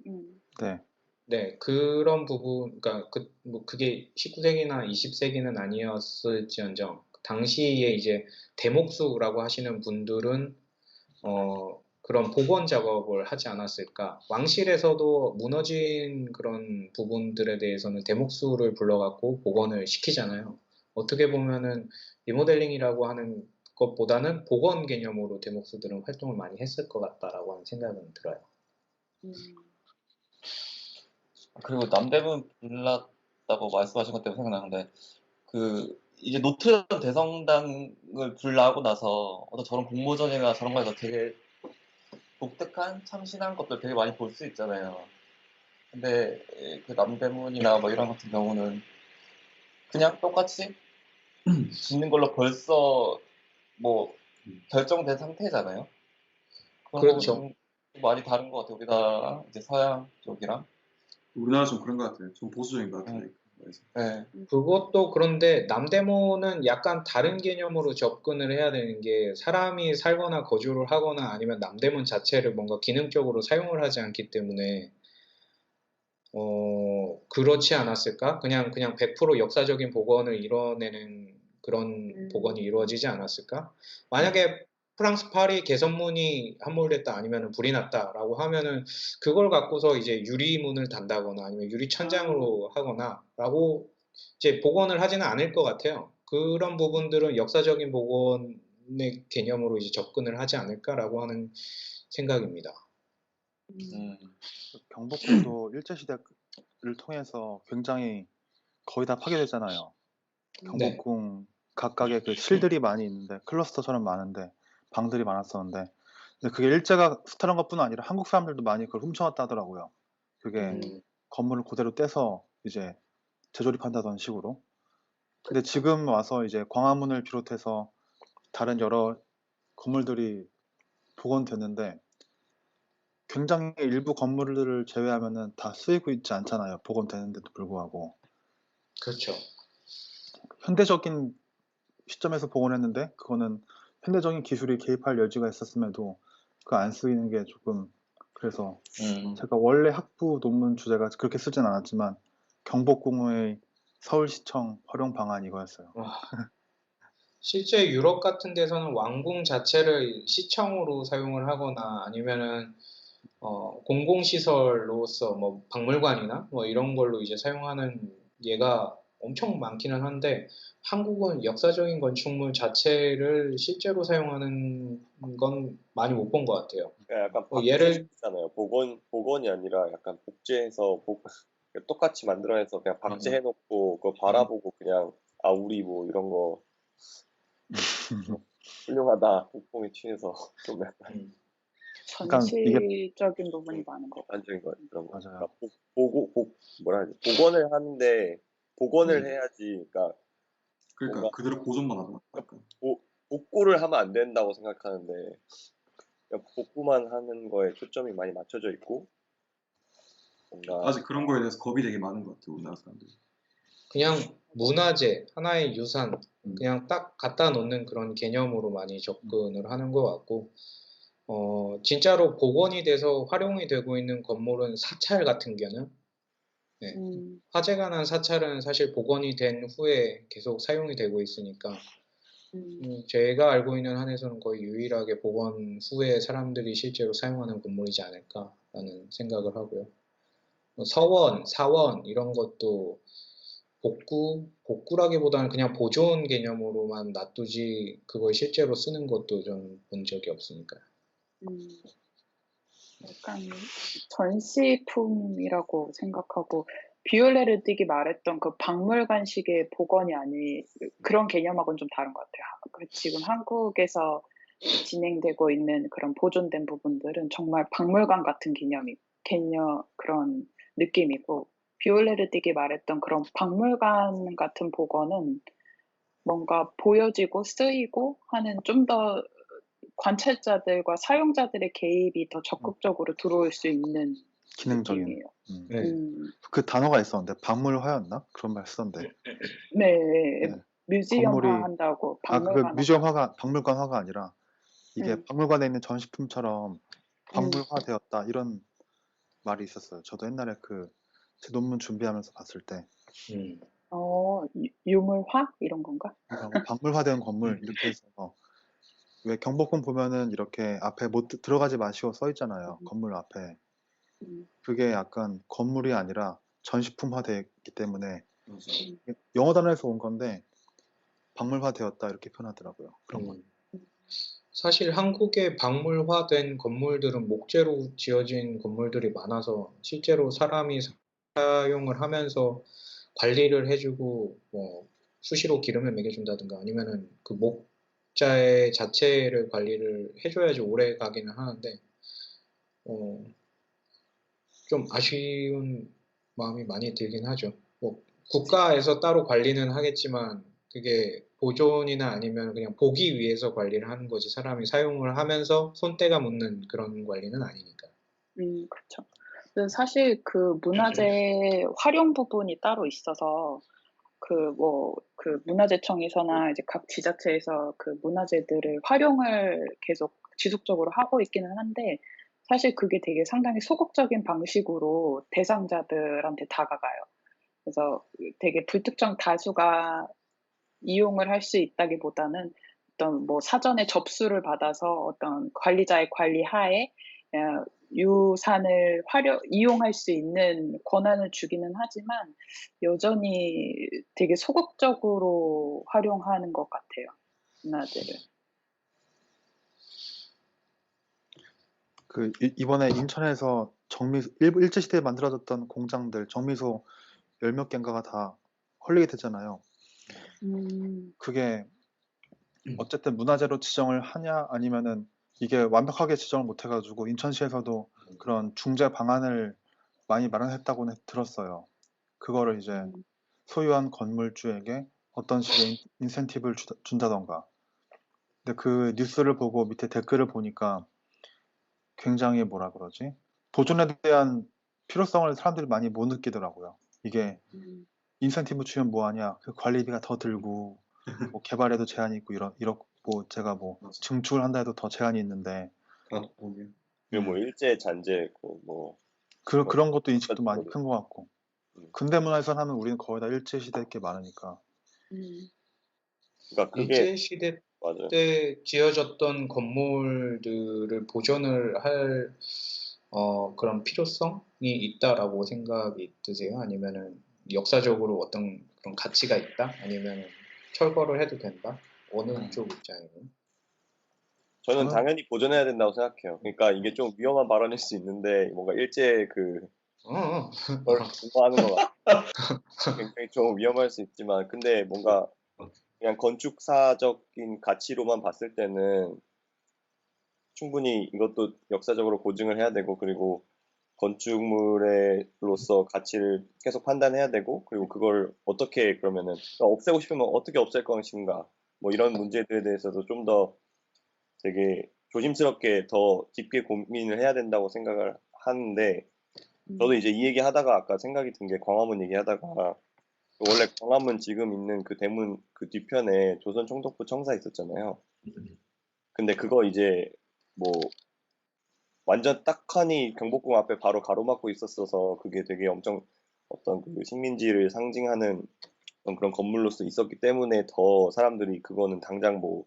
음, 네. 네, 그런 부분, 그러니까 그게 19세기나 20세기는 아니었을지언정 당시에 이제 대목수라고 하시는 분들은 그런 복원 작업을 하지 않았을까. 왕실에서도 무너진 그런 부분들에 대해서는 대목수를 불러갖고 복원을 시키잖아요. 어떻게 보면은 리모델링이라고 하는 것보다는 복원 개념으로 대목수들은 활동을 많이 했을 것 같다라고 하는 생각은 들어요. 음, 그리고 남대문 불났다고 말씀하신 것 때문에 생각나는데 이제 노트르담 대성당을 불나고 나서 어떤 저런 공모전이나 저런 거에서 되게 독특한 참신한 것들 되게 많이 볼 수 있잖아요. 근데 그 남대문이나 뭐 이런 같은 경우는 그냥 똑같이 짓는 걸로 벌써 뭐 결정된 상태잖아요. 그런 부분 그렇죠. 좀 많이 다른 것 같아요. 우리나라 이제 서양 쪽이랑. 우리나라 좀 그런 것 같아요. 좀 보수적인 것 같아요. 네. 그것도 그런데 남대문은 약간 다른 개념으로 접근을 해야 되는 게 사람이 살거나 거주를 하거나 아니면 남대문 자체를 뭔가 기능적으로 사용을 하지 않기 때문에 그렇지 않았을까? 그냥 100% 역사적인 복원을 이뤄내는 그런 복원이 이루어지지 않았을까? 만약에 프랑스 파리 개선문이 함몰됐다 아니면 불이 났다라고 하면은 그걸 갖고서 이제 유리문을 단다거나 아니면 유리 천장으로 하거나라고 이제 복원을 하지는 않을 것 같아요. 그런 부분들은 역사적인 복원의 개념으로 이제 접근을 하지 않을까라고 하는 생각입니다. 음, 경복궁도 일제시대를 통해서 굉장히 거의 다 파괴됐잖아요. 네. 경복궁 각각의 그 실들이 많이 있는데 클러스터처럼 많은데 방들이 많았었는데 근데 그게 일제가 수탈한 것뿐 아니라 한국 사람들도 많이 그걸 훔쳐왔다 하더라고요. 그게 음, 건물을 그대로 떼서 이제 재조립한다던 식으로. 근데 지금 와서 이제 광화문을 비롯해서 다른 여러 건물들이 복원됐는데 굉장히 일부 건물들을 제외하면은 다 쓰이고 있지 않잖아요. 복원되는데도 불구하고. 그렇죠. 현대적인 시점에서 복원했는데 그거는 현대적인 기술이 개입할 여지가 있었음에도 그거 안 쓰이는 게 조금 그래서 제가 원래 학부 논문 주제가 그렇게 쓰진 않았지만 경복궁의 서울시청 활용 방안 이거였어요. 실제 유럽 같은 데서는 왕궁 자체를 시청으로 사용을 하거나 아니면은 공공시설로서 뭐 박물관이나 뭐 이런 걸로 이제 사용하는 예가 엄청 많기는 한데 한국은 역사적인 건축물 자체를 실제로 사용하는 건 많이 못 본 것 같아요. 약간 예를 박제잖아요. 복원이 아니라 약간 복제해서 똑같이 만들어내서 그냥 박제해놓고 그거 바라보고 그냥 우리 뭐 이런 거 훌륭하다 복봉에 취해서 좀 약간 그러니까 이게 전시적인 부분이 많은 것 같아요. 안적인 거 그런 거. 맞아요. 뭐라 하지? 복원을 하는데 복원을 해야지. 그러니까 뭔가 그대로 보존만 하잖아. 약간. 복구를 하면 안 된다고 생각하는데 그냥 복구만 하는 거에 초점이 많이 맞춰져 있고 뭔가 아직 그런 거에 대해서 겁이 되게 많은 것 같아요. 우리나라 사람들이. 그냥 문화재, 하나의 유산, 그냥 딱 갖다 놓는 그런 개념으로 많이 접근을 하는 것 같고, 진짜로 복원이 돼서 활용이 되고 있는 건물은 사찰 같은 경우는, 네, 화재가 난 사찰은 사실 복원이 된 후에 계속 사용이 되고 있으니까, 제가 알고 있는 한에서는 거의 유일하게 복원 후에 사람들이 실제로 사용하는 건물이지 않을까라는 생각을 하고요. 서원, 사원 이런 것도 복구라기보다는 그냥 보존 개념으로만 놔두지 그걸 실제로 쓰는 것도 전 본 적이 없으니까요. 약간 전시품이라고 생각하고 비올레르 딕이 말했던 그 박물관식의 복원이 아닌 그런 개념하고는 좀 다른 것 같아요. 지금 한국에서 진행되고 있는 그런 보존된 부분들은 정말 박물관 같은 개념 그런 느낌이고 비올레르 딕이 말했던 그런 박물관 같은 복원은 뭔가 보여지고 쓰이고 하는 좀 더 관찰자들과 사용자들의 개입이 더 적극적으로 들어올 수 있는 기능적인. 느낌이에요. 네. 그 단어가 있었는데 박물화였나? 그런 말 쓰던데. 네, 네. 뮤지엄화 건물이 한다고 그 박물관 뮤지엄화가 박물관화가 아니라 이게 음. 박물관에 있는 전시품처럼 박물화되었다 이런 말이 있었어요. 저도 옛날에 제 논문 준비하면서 봤을 때 유물화 이런 건가? 뭐 박물화된 건물 이렇게 해서 왜 경복궁 보면은 이렇게 앞에 못 들어가지 마시고 써 있잖아요. 건물 앞에. 그게 약간 건물이 아니라 전시품화되기 때문에 영어 단어에서 온 건데 박물화되었다 이렇게 표현하더라고요. 그런 건. 사실 한국의 박물화된 건물들은 목재로 지어진 건물들이 많아서 실제로 사람이 사용을 하면서 관리를 해주고 뭐 수시로 기름을 매겨준다든가 아니면은 그 목재 자체를 관리를 해줘야지 오래 가기는 하는데 좀 아쉬운 마음이 많이 들긴 하죠. 뭐 국가에서 따로 관리는 하겠지만 그게 보존이나 아니면 그냥 보기 위해서 관리를 하는 거지 사람이 사용을 하면서 손때가 묻는 그런 관리는 아니니까. 그렇죠. 사실 그 문화재 활용 부분이 따로 있어서 그 문화재청에서나 이제 각 지자체에서 그 문화재들을 활용을 계속 지속적으로 하고 있기는 한데 사실 그게 되게 상당히 소극적인 방식으로 대상자들한테 다가가요. 그래서 되게 불특정 다수가 이용을 할 수 있다기보다는 어떤 뭐 사전에 접수를 받아서 어떤 관리자의 관리 하에 유산을 이용할 수 있는 권한을 주기는 하지만 여전히 되게 소극적으로 활용하는 것 같아요, 문화재를. 이번에 인천에서 일제시대에 만들어졌던 공장들 정미소 10몇 개인가가 다 헐리게 됐잖아요. 그게 어쨌든 문화재로 지정을 하냐 아니면은 이게 완벽하게 지정을 못 해가지고 인천시에서도 그런 중재 방안을 많이 마련했다고 들었어요. 그거를 이제 소유한 건물주에게 어떤 식의 인센티브를 준다던가. 근데 그 뉴스를 보고 밑에 댓글을 보니까 굉장히 뭐라 그러지? 보존에 대한 필요성을 사람들이 많이 못 느끼더라고요. 이게 인센티브 주면 뭐하냐? 그 관리비가 더 들고 뭐 개발에도 제한이 있고 뭐 제가 뭐 증축을 한다 해도 더 제한이 있는데 그리고 뭐 일제 잔재 뭐 그런 것도 인식도 많이 큰 것 같고 근대 문화에선 하면 우리는 거의 다 일제 시대 게 많으니까. 그러니까 그게 일제 시대 맞아요. 때 지어졌던 건물들을 보존을 할 그런 필요성이 있다라고 생각이 드세요? 아니면은 역사적으로 어떤 그런 가치가 있다? 아니면 철거를 해도 된다? 어느 쪽 입장이에요? 저는 당연히 보존해야 된다고 생각해요. 그러니까 이게 좀 위험한 발언일 수 있는데 뭔가 일제 걸 공부하는 것 같아요. 굉장히 좀 위험할 수 있지만 근데 뭔가 그냥 건축사적인 가치로만 봤을 때는 충분히 이것도 역사적으로 보증을 해야 되고 그리고 건축물로서 가치를 계속 판단해야 되고 그리고 그걸 어떻게 그러면은 없애고 싶으면 어떻게 없앨 것인가 뭐 이런 문제들에 대해서도 좀 더 되게 조심스럽게 더 깊게 고민을 해야 된다고 생각을 하는데 저도 이제 이 얘기 하다가 아까 생각이 든 게 광화문 얘기하다가 원래 광화문 지금 있는 그 대문 그 뒤편에 조선 총독부 청사 있었잖아요. 근데 그거 이제 뭐 완전 딱하니 경복궁 앞에 바로 가로막고 있었어서 그게 되게 엄청 어떤 그 식민지를 상징하는 그런 건물로서 있었기 때문에 더 사람들이 그거는 당장 뭐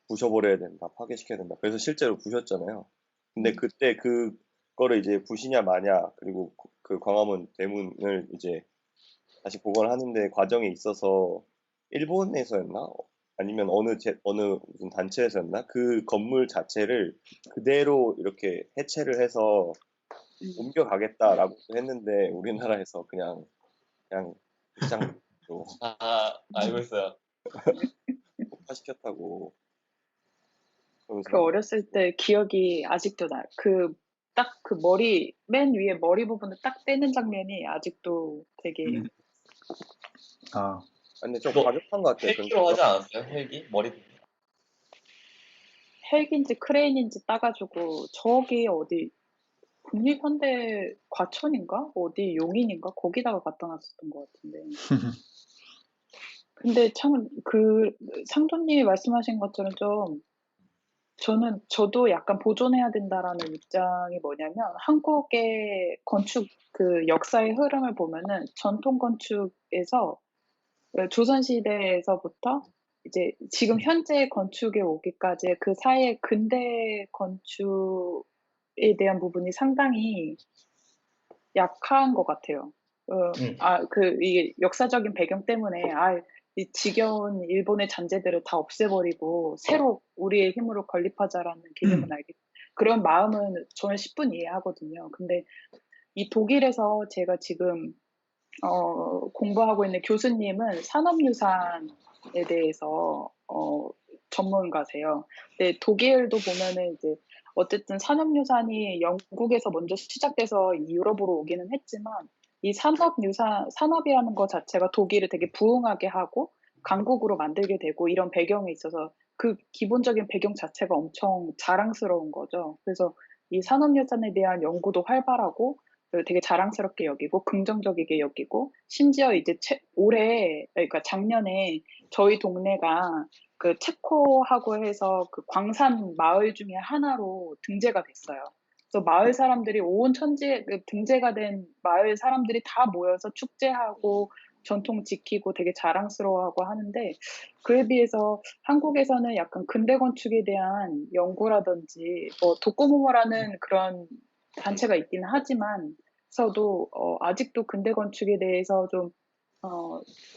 부셔버려야 된다, 파괴시켜야 된다. 그래서 실제로 부셨잖아요. 근데 그때 그 그거를 이제 부시냐 마냐 그리고 그 광화문 대문을 이제 다시 복원하는데 과정에 있어서 일본에서였나? 아니면 어느 무슨 단체에서였나? 그 건물 자체를 그대로 이렇게 해체를 해서 옮겨가겠다라고 했는데 우리나라에서 그냥 입장도 알고 있어요. 폭파시켰다고. 그 그러면서 어렸을 때 기억이 아직도 나요. 딱 그 머리, 맨 위에 머리 부분을 딱 떼는 장면이 아직도 되게, 음. 아, 근데 좀 그거 과격한 것 같아요. 헬기로 하지 않았어요? 헬기? 머리 부분? 헬기인지 크레인인지 따가지고, 저기 어디, 국립현대 과천인가? 어디 용인인가? 거기다가 갖다 놨었던 것 같은데. 근데 참, 상도님이 말씀하신 것처럼 저도 약간 보존해야 된다라는 입장이 뭐냐면, 한국의 건축, 그 역사의 흐름을 보면은, 전통 건축에서, 조선시대에서부터 이제 지금 현재 건축에 오기까지 그 사이에 근대 건축에 대한 부분이 상당히 약한 것 같아요. 이게 역사적인 배경 때문에, 이 지겨운 일본의 잔재들을 다 없애버리고, 새로 우리의 힘으로 건립하자라는 개념은 그런 마음은 저는 10분 이해하거든요. 근데 이 독일에서 제가 지금, 공부하고 있는 교수님은 산업유산에 대해서, 전문가세요. 근데 독일도 보면은 이제 어쨌든 산업유산이 영국에서 먼저 시작돼서 유럽으로 오기는 했지만 이 산업이라는 것 자체가 독일을 되게 부흥하게 하고 강국으로 만들게 되고 이런 배경에 있어서 그 기본적인 배경 자체가 엄청 자랑스러운 거죠. 그래서 이 산업유산에 대한 연구도 활발하고 되게 자랑스럽게 여기고 긍정적이게 여기고 심지어 이제 그러니까 작년에 저희 동네가 그 체코하고 해서 그 광산 마을 중에 하나로 등재가 됐어요. 그래서 마을 사람들이 온 천지에 등재가 된 마을 사람들이 다 모여서 축제하고 전통 지키고 되게 자랑스러워하고 하는데 그에 비해서 한국에서는 약간 근대 건축에 대한 연구라든지 독고모모라는 그런 단체가 있기는 하지만 서도 아직도 근대 건축에 대해서 좀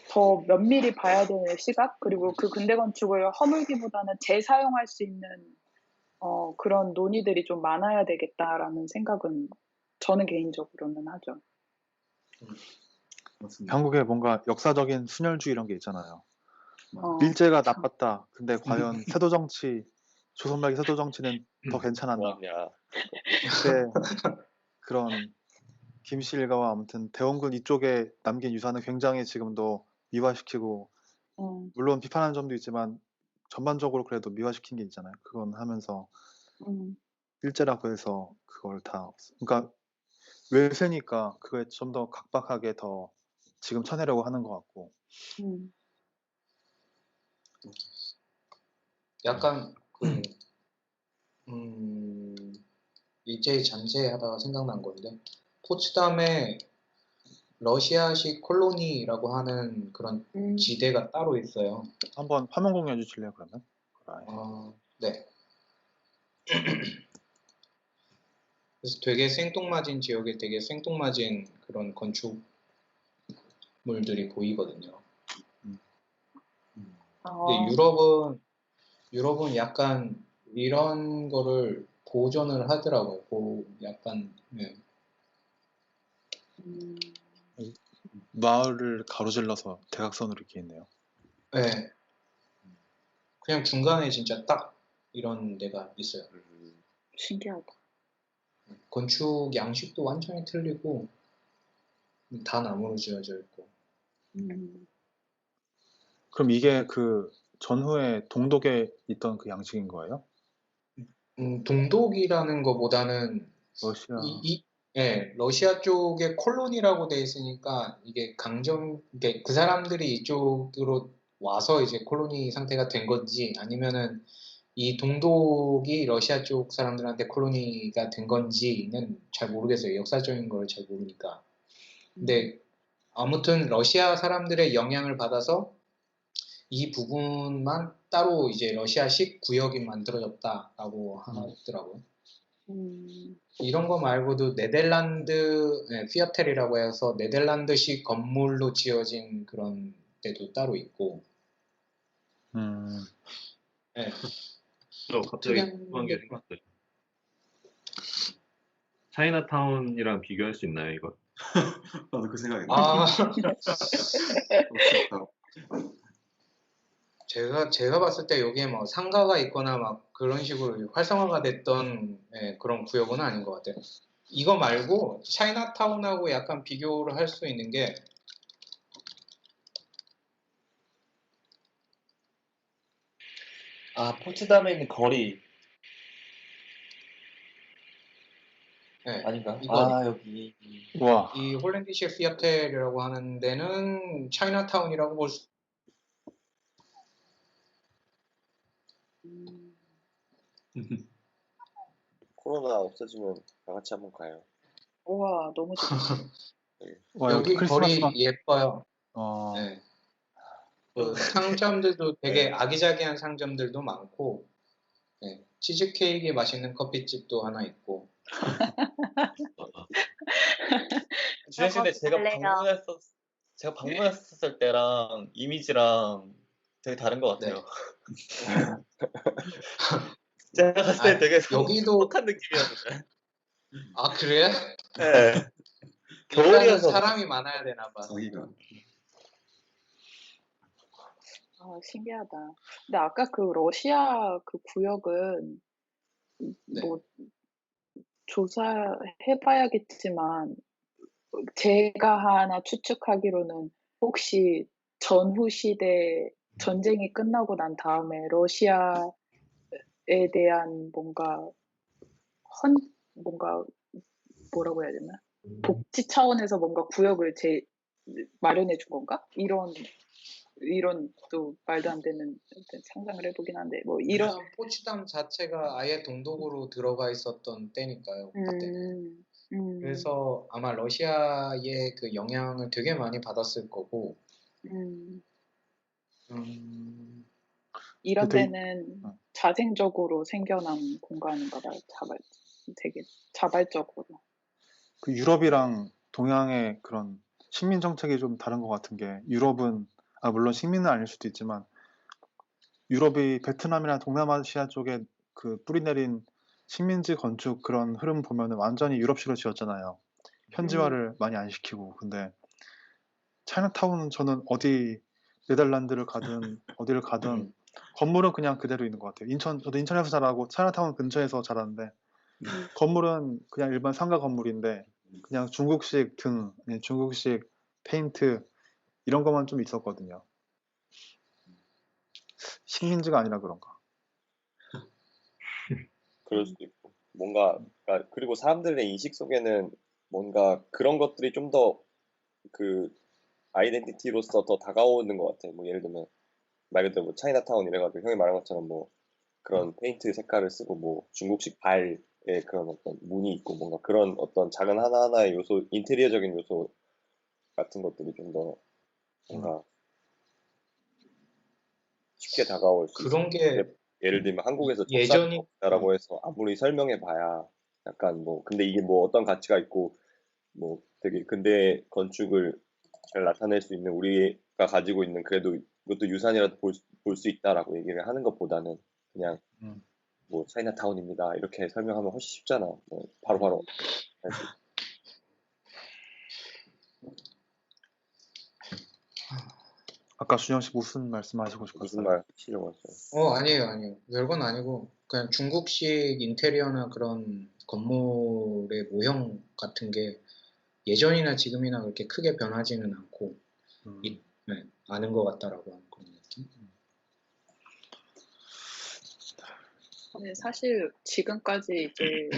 더 면밀히 봐야 되는 시각 그리고 그 근대 건축을 허물기보다는 재사용할 수 있는 그런 논의들이 좀 많아야 되겠다라는 생각은 저는 개인적으로는 하죠. 맞습니다. 한국에 뭔가 역사적인 순혈주의 이런 게 있잖아요. 어, 일제가 참. 나빴다. 근데 과연 세도 정치, 조선 말기 세도 정치는 더 괜찮았나? 뭐하냐. 그때 그런 김씨 일가와 아무튼 대원군 이쪽에 남긴 유산을 굉장히 지금도 미화시키고 물론 비판하는 점도 있지만 전반적으로 그래도 미화시킨 게 있잖아요. 그건 하면서 일제라고 해서 그걸 다 그러니까 외세니까 그거에 좀 더 각박하게 더 지금 쳐내려고 하는 것 같고 약간 일제히 잔재하다가 생각난 건데 포츠담에 러시아식 콜로니라고 하는 그런 지대가 따로 있어요. 한번 화면 공유해 주실래요 그러면? 네. 그래서 되게 생뚱맞은 지역에 되게 생뚱맞은 그런 건축물들이 보이거든요. 근데 유럽은 약간 이런 거를 보존을 하더라고요. 약간 네. 마을을 가로질러서 대각선으로 이렇게 있네요. 네. 그냥 중간에 진짜 딱 이런 데가 있어요. 신기하다. 건축 양식도 완전히 틀리고 다 나무로 지어져 있고. 그럼 이게 그 전후에 동독에 있던 그 양식인 거예요? 동독이라는 것보다는 러시아. 네, 러시아 쪽에 콜로니라고 돼 있으니까 이게 그 사람들이 이쪽으로 와서 이제 콜로니 상태가 된 건지 아니면은 이 동독이 러시아 쪽 사람들한테 콜로니가 된 건지는 잘 모르겠어요. 역사적인 걸 잘 모르니까. 근데 아무튼 러시아 사람들의 영향을 받아서 이 부분만 따로 이제 러시아식 구역이 만들어졌다라고 하더라고요. 이런 거 말고도 네덜란드 피어텔이라고 해서 네덜란드식 건물로 지어진 그런 데도 따로 있고 네, 갑자기 특이한 궁금한 게 게 생겼어요. 차이나타운이랑 비교할 수 있나요, 이거? 나도 그 생각이 나. 아 그렇다. 제가 봤을 때 여기에 뭐 상가가 있거나 막 그런 식으로 활성화가 됐던 그런 구역은 아닌 것 같아요. 이거 말고 차이나타운하고 약간 비교를 할 수 있는 게 포츠담에 있는 거리 네, 아닌가? 이거 여기. 와, 이 홀랜디식 피어텔이라고 하는 데는 차이나타운이라고 볼 수. 코로나 없어지면 다 같이 한번 가요. 우와, 너무 좋다. 와, 여기 여기 크리스마스 거리 예뻐요. 어, 네. 그 상점들도 되게 아기자기한 상점들도 많고 치즈 케이크 맛있는 커피집도 하나 있고 준영 씨, 근데 제가 갈래요. 방문했었을 때랑 이미지랑 되게 다른 것 같아요. 제가 갔을 때 되게 여기도 소박한 느낌이었는데. 아 그래요? 네. 일단은 겨울이어서 사람이 많아야 되나 봐. 자기가 신기하다. 근데 아까 그 러시아 그 구역은 네. 뭐 조사해봐야겠지만 제가 하나 추측하기로는 혹시 전후 시대 전쟁이 끝나고 난 다음에 러시아에 대한 뭔가 뭔가 뭐라고 해야 되나? 복지 차원에서 뭔가 구역을 마련해 준 건가? 이런 또 말도 안 되는 상상을 해보긴 한데 뭐 이런 일단 포츠담 자체가 아예 동독으로 들어가 있었던 때니까요. 그때는. 그래서 아마 러시아의 그 영향을 되게 많이 받았을 거고 이런 되게- 데는 자생적으로 생겨난 공간인가 봐요. 되게 자발적으로. 그 유럽이랑 동양의 그런 식민 정책이 좀 다른 것 같은 게 유럽은 물론 식민은 아닐 수도 있지만 유럽이 베트남이나 동남아시아 쪽에 그 뿌리내린 식민지 건축 그런 흐름 보면은 완전히 유럽식으로 지었잖아요. 현지화를 많이 안 시키고. 근데 차이나타운은 저는 네덜란드를 가든 어디를 가든 건물은 그냥 그대로 있는 것 같아요. 저도 인천에서 자라고 차이나타운 근처에서 자랐는데 건물은 그냥 일반 상가 건물인데 그냥 중국식 등, 중국식 페인트 이런 것만 좀 있었거든요. 식민지가 아니라 그런가. 그럴 수도 있고 뭔가 그리고 사람들의 인식 속에는 뭔가 그런 것들이 좀 더 그 아이덴티티로서 더 다가오는 것 같아. 뭐 예를 들면 말 그대로 뭐 차이나타운 이래가지고 형이 말한 것처럼 뭐 그런 페인트 색깔을 쓰고 뭐 중국식 발에 그런 어떤 문이 있고 뭔가 그런 어떤 작은 하나하나의 요소, 인테리어적인 요소 같은 것들이 좀 더 뭔가 쉽게 다가올 수 있어. 그런 게 예를 들면 한국에서 예전이 적사라고 해서 아무리 설명해봐야 약간 뭐 근데 이게 뭐 어떤 가치가 있고 뭐 되게 근대 건축을 잘 나타낼 수 있는 우리가 가지고 있는 그래도 이것도 유산이라도 볼 수 있다라고 얘기를 하는 것보다는 그냥 뭐 차이나타운입니다 이렇게 설명하면 훨씬 쉽잖아. 뭐 바로바로 할 수 있어. 아까 준영 씨 무슨 말씀하시고 무슨 싶었어요? 말 하시려고 했어요? 아니에요. 별건 아니고 그냥 중국식 인테리어나 그런 건물의 모형 같은 게 예전이나 지금이나 그렇게 크게 변하지는 않고 아는 것 같다라고 하는 그런 느낌. 근데 사실 지금까지 이제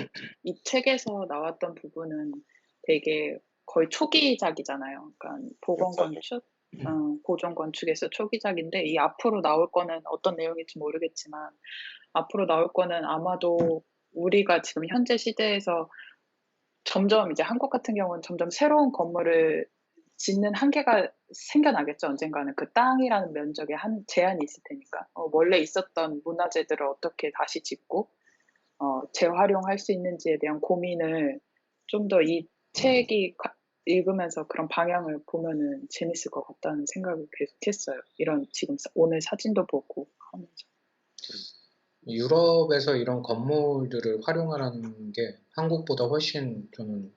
이 책에서 나왔던 부분은 되게 거의 초기작이잖아요. 그러니까 보건 건축, 고전 건축에서 초기작인데 이 앞으로 나올 거는 어떤 내용일지 모르겠지만 앞으로 나올 거는 아마도 우리가 지금 현재 시대에서 점점 이제 한국 같은 경우는 점점 새로운 건물을 짓는 한계가 생겨나겠죠. 언젠가는 그 땅이라는 면적에 제한이 있을 테니까 원래 있었던 문화재들을 어떻게 다시 짓고 재활용할 수 있는지에 대한 고민을 좀 더 이 책이 읽으면서 그런 방향을 보면은 재밌을 것 같다는 생각을 계속했어요. 이런 지금 오늘 사진도 보고 하면서. 유럽에서 이런 건물들을 활용하라는 게 한국보다 훨씬 저는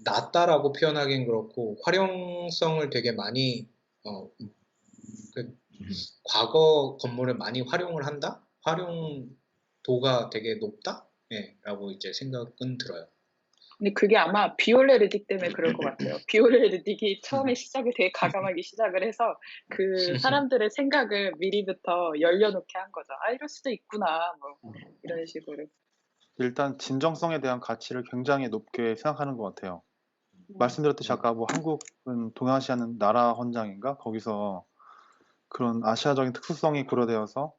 낫다라고 표현하기는 그렇고 활용성을 되게 많이 과거 건물을 많이 활용을 한다? 활용도가 되게 높다? 네, 라고 이제 생각은 들어요. 근데 그게 아마 비올레 르딕 때문에 그럴 것 같아요. 비올레 르딕이 처음에 시작을 되게 과감하게 시작을 해서 그 사람들의 생각을 미리부터 열려놓게 한 거죠. 아, 이럴 수도 있구나, 뭐 이런 식으로. 일단 진정성에 대한 가치를 굉장히 높게 생각하는 것 같아요. 말씀드렸듯이 아까 뭐 한국은 동아시아는 나라 헌장인가? 거기서 그런 아시아적인 특수성이 고려되어서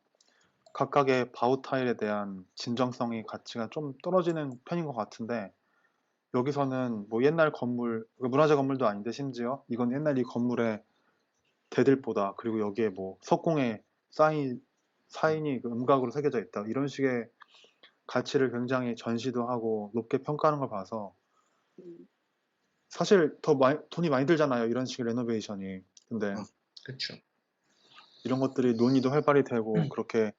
각각의 바우타일에 대한 진정성이 가치가 좀 떨어지는 편인 것 같은데 여기서는 뭐 옛날 건물, 문화재 건물도 아닌데 심지어 이건 옛날 이 건물의 대들보다 그리고 여기에 뭐 석공의 사인이 그 음각으로 새겨져 있다 이런 식의 가치를 굉장히 전시도 하고 높게 평가하는 걸 봐서 사실 더 돈이 많이 들잖아요. 이런 식의 레노베이션이. 근데 그렇죠. 이런 것들이 논의도 활발히 되고 그렇게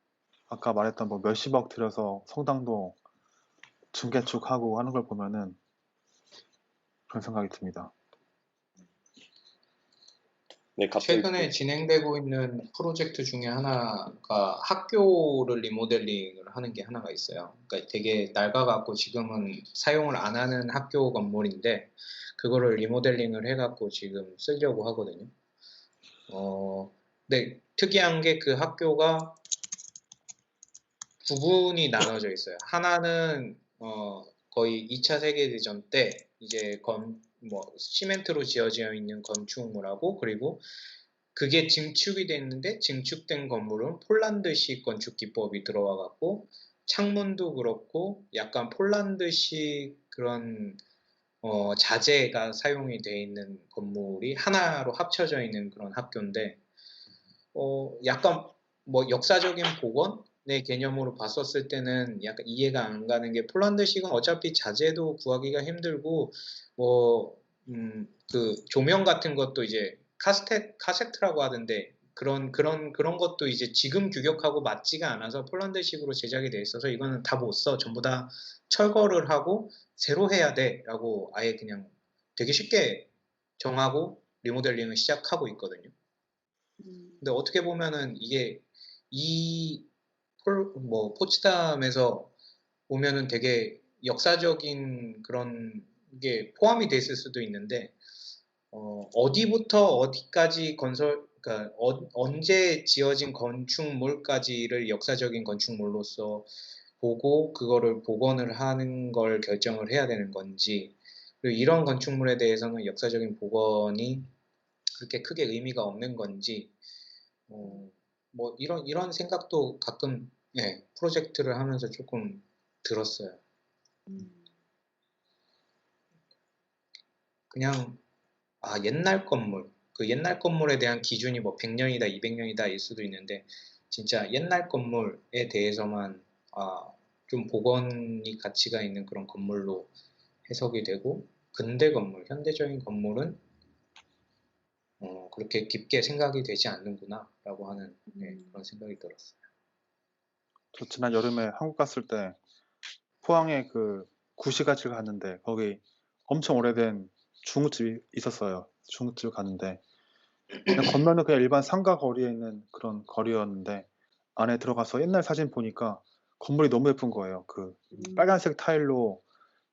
아까 말했던 뭐 몇십억 들여서 성당도 증개축하고 하는 걸 보면은 그런 생각이 듭니다. 네, 갑자기 최근에 진행되고 있는 프로젝트 중에 하나가 학교를 리모델링을 하는 게 하나가 있어요. 그러니까 되게 낡아갖고 지금은 사용을 안 하는 학교 건물인데 그거를 리모델링을 해갖고 지금 쓰려고 하거든요. 근데 특이한 게 그 학교가 부분이 나눠져 있어요. 하나는 거의 2차 세계대전 때 이제 시멘트로 지어져 있는 건축물하고 그리고 그게 증축이 됐는데 증축된 건물은 폴란드식 건축 기법이 들어와 갖고 창문도 그렇고 약간 폴란드식 그런 자재가 사용이 되어 있는 건물이 하나로 합쳐져 있는 그런 학교인데 약간 뭐 역사적인 복원의 개념으로 봤었을 때는 약간 이해가 안 가는 게 폴란드식은 어차피 자재도 구하기가 힘들고 그 조명 같은 것도 이제 카세트라고 하던데 그런 것도 이제 지금 규격하고 맞지가 않아서 폴란드식으로 제작이 돼 있어서 이거는 다 못 써. 전부 다 철거를 하고 새로 해야 돼라고 아예 그냥 되게 쉽게 정하고 리모델링을 시작하고 있거든요. 근데 어떻게 보면은 이게 포츠담에서 보면은 되게 역사적인 그런 게 포함이 돼 있을 수도 있는데 어디부터 어디까지 그러니까 언제 지어진 건축물까지를 역사적인 건축물로서 보고 그거를 복원을 하는 걸 결정을 해야 되는 건지 그리고 이런 건축물에 대해서는 역사적인 복원이 그렇게 크게 의미가 없는 건지 뭐 이런 생각도 가끔 프로젝트를 하면서 조금 들었어요. 그냥 옛날 건물 그 옛날 건물에 대한 기준이 뭐 100년이다 200년이다 일 수도 있는데 진짜 옛날 건물에 대해서만 좀 복원이 가치가 있는 그런 건물로 해석이 되고 근대 건물 현대적인 건물은 그렇게 깊게 생각이 되지 않는구나 라고 하는 그런 생각이 들었어요. 저 지난 여름에 한국 갔을 때 포항에 그 구시가지를 갔는데 거기 엄청 오래된 중국집이 있었어요. 중국집 갔는데 그냥 건너는 그냥 일반 상가 거리에 있는 그런 거리였는데 안에 들어가서 옛날 사진 보니까 건물이 너무 예쁜 거예요. 그 빨간색 타일로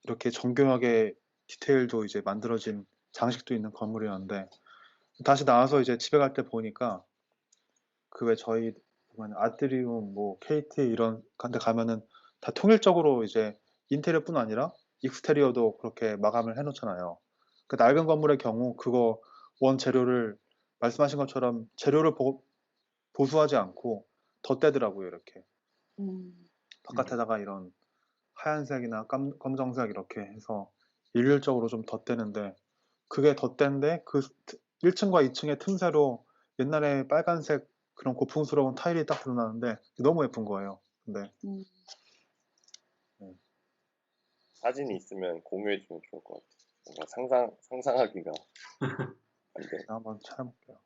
이렇게 정교하게 디테일도 이제 만들어진 장식도 있는 건물이었는데 다시 나와서 이제 집에 갈 때 보니까 그 왜 저희 아트리움 뭐 KT 이런 데 가면은 다 통일적으로 이제 인테리어뿐 아니라 익스테리어도 그렇게 마감을 해놓잖아요. 그 낡은 건물의 경우 그거 원 재료를 말씀하신 것처럼 재료를 보수하지 않고 덧대더라고요. 이렇게 바깥에다가 이런 하얀색이나 검정색 이렇게 해서 일률적으로 좀 덧대는데 그게 덧댄데 그 1층과 2층의 틈새로 옛날에 빨간색 그런 고풍스러운 타일이 딱 드러나는데 너무 예쁜 거예요. 근데 음. 사진이 있으면 공유해주면 좋을 것 같아. 뭔가 상상하기가 안 돼. 제가 한번 찾아볼게요.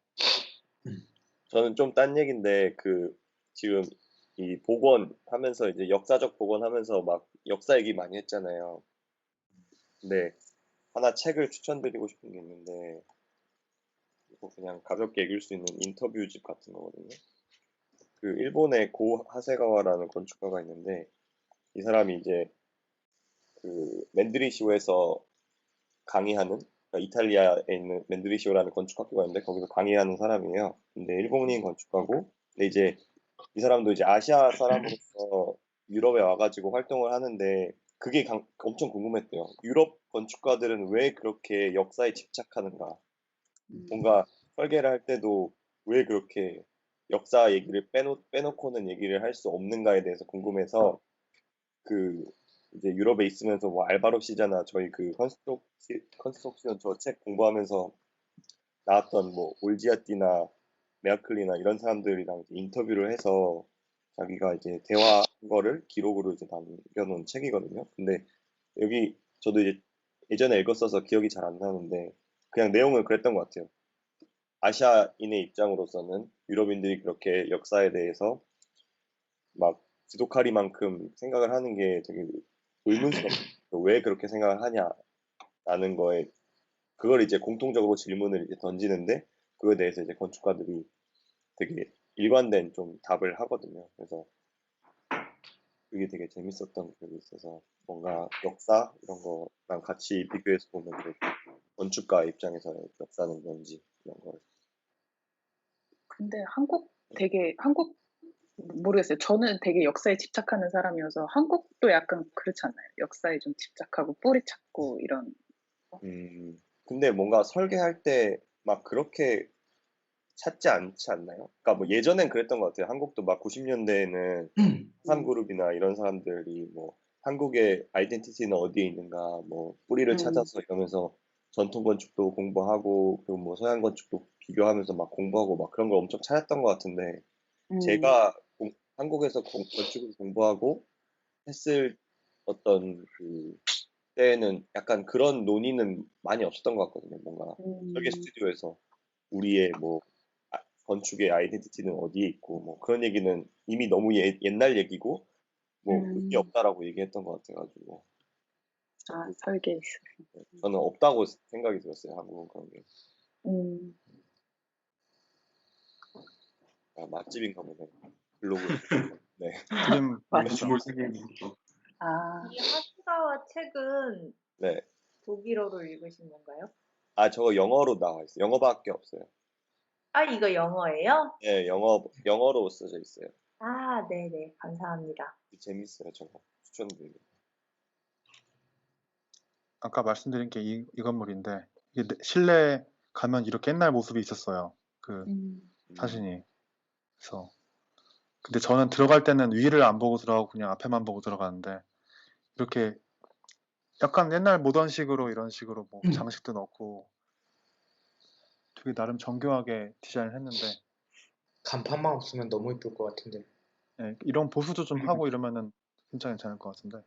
저는 좀 딴 얘기인데 지금 이 복원하면서 이제 역사적 복원하면서 막 역사 얘기 많이 했잖아요. 근데 하나 책을 추천드리고 싶은 게 있는데 이거 그냥 가볍게 읽을 수 있는 인터뷰집 같은 거거든요. 그 일본의 고 하세가와라는 건축가가 있는데 이 사람이 이제 그 맨드리시오에서 강의하는 그러니까 이탈리아에 있는 맨드리시오라는 건축학교가 있는데 거기서 강의하는 사람이에요. 근데 일본인 건축가고 근데 이제 이 사람도 이제 아시아 사람으로서 유럽에 와가지고 활동을 하는데 그게 엄청 궁금했대요. 유럽 건축가들은 왜 그렇게 역사에 집착하는가? 뭔가 설계를 할 때도 왜 그렇게 역사 얘기를 빼놓고는 얘기를 할 수 없는가에 대해서 궁금해서 이제 유럽에 있으면서 뭐 알바로시잖아 저희 컨스트럭션 저 책 공부하면서 나왔던 뭐 올지아띠나 메아클리나 이런 사람들이랑 이제 인터뷰를 해서 자기가 이제 대화한 거를 기록으로 이제 남겨놓은 책이거든요. 근데 여기 저도 이제 예전에 읽었어서 기억이 잘 안 나는데 그냥 내용을 그랬던 것 같아요. 아시아인의 입장으로서는 유럽인들이 그렇게 역사에 대해서 막 지독하리만큼 생각을 하는 게 되게 의문스럽고 왜 그렇게 생각을 하냐라는 거에 그걸 이제 공통적으로 질문을 이제 던지는데 그거에 대해서 이제 건축가들이 되게 일관된 좀 답을 하거든요. 그래서 그게 되게 재밌었던 기억이 있어서 뭔가 역사 이런 거랑 같이 비교해서 보면 건축가 입장에서 역사는 뭔지 이런 걸. 근데 한국 모르겠어요. 저는 되게 역사에 집착하는 사람이어서 한국도 약간 그렇지 않나요? 역사에 좀 집착하고 뿌리 찾고 이런. 근데 뭔가 설계할 때 막 그렇게 찾지 않지 않나요? 그러니까 뭐 예전엔 그랬던 것 같아요. 한국도 막 90년대에는 삼그룹이나 이런 사람들이 뭐 한국의 아이덴티티는 어디에 있는가, 뭐 뿌리를 찾아서 이러면서 전통 건축도 공부하고 그리고 뭐 서양 건축도 비교하면서 막 공부하고 막 그런 걸 엄청 찾았던 것 같은데 제가 한국에서 건축을 공부하고 했을 어떤 때에는 약간 그런 논의는 많이 없었던 것 같거든요. 뭔가 설계 스튜디오에서 우리의 뭐 건축의 아이덴티티는 어디에 있고 뭐 그런 얘기는 이미 너무 옛날 얘기고 뭐 의미 없다라고 얘기했던 것 같아가지고 설계에 저는 없다고 생각이 들었어요. 한국은 그런 게. 맛집인가 보네. 블로그. 네. 드림 건축물 세계인 것도. 이 하시가와 책은 네. 독일어로 읽으신 건가요? 저거 영어로 나와 있어요. 영어밖에 없어요. 이거 영어예요? 네, 영어로 써져 있어요. 네네. 감사합니다. 재밌어요, 저거. 추천드립니다. 아까 말씀드린 게 이 건물인데 이게 실내 가면 이렇게 옛날 모습이 있었어요. 그 사진이. 그래서 근데 저는 들어갈 때는 위를 안 보고 들어가고 그냥 앞에만 보고 들어가는데 이렇게 약간 옛날 모던식으로 이런 식으로 뭐 장식도 넣고 되게 나름 정교하게 디자인을 했는데 간판만 없으면 너무 이쁠 것 같은데. 네, 이런 보수도 좀 하고 이러면은 진짜 괜찮을 것 같은데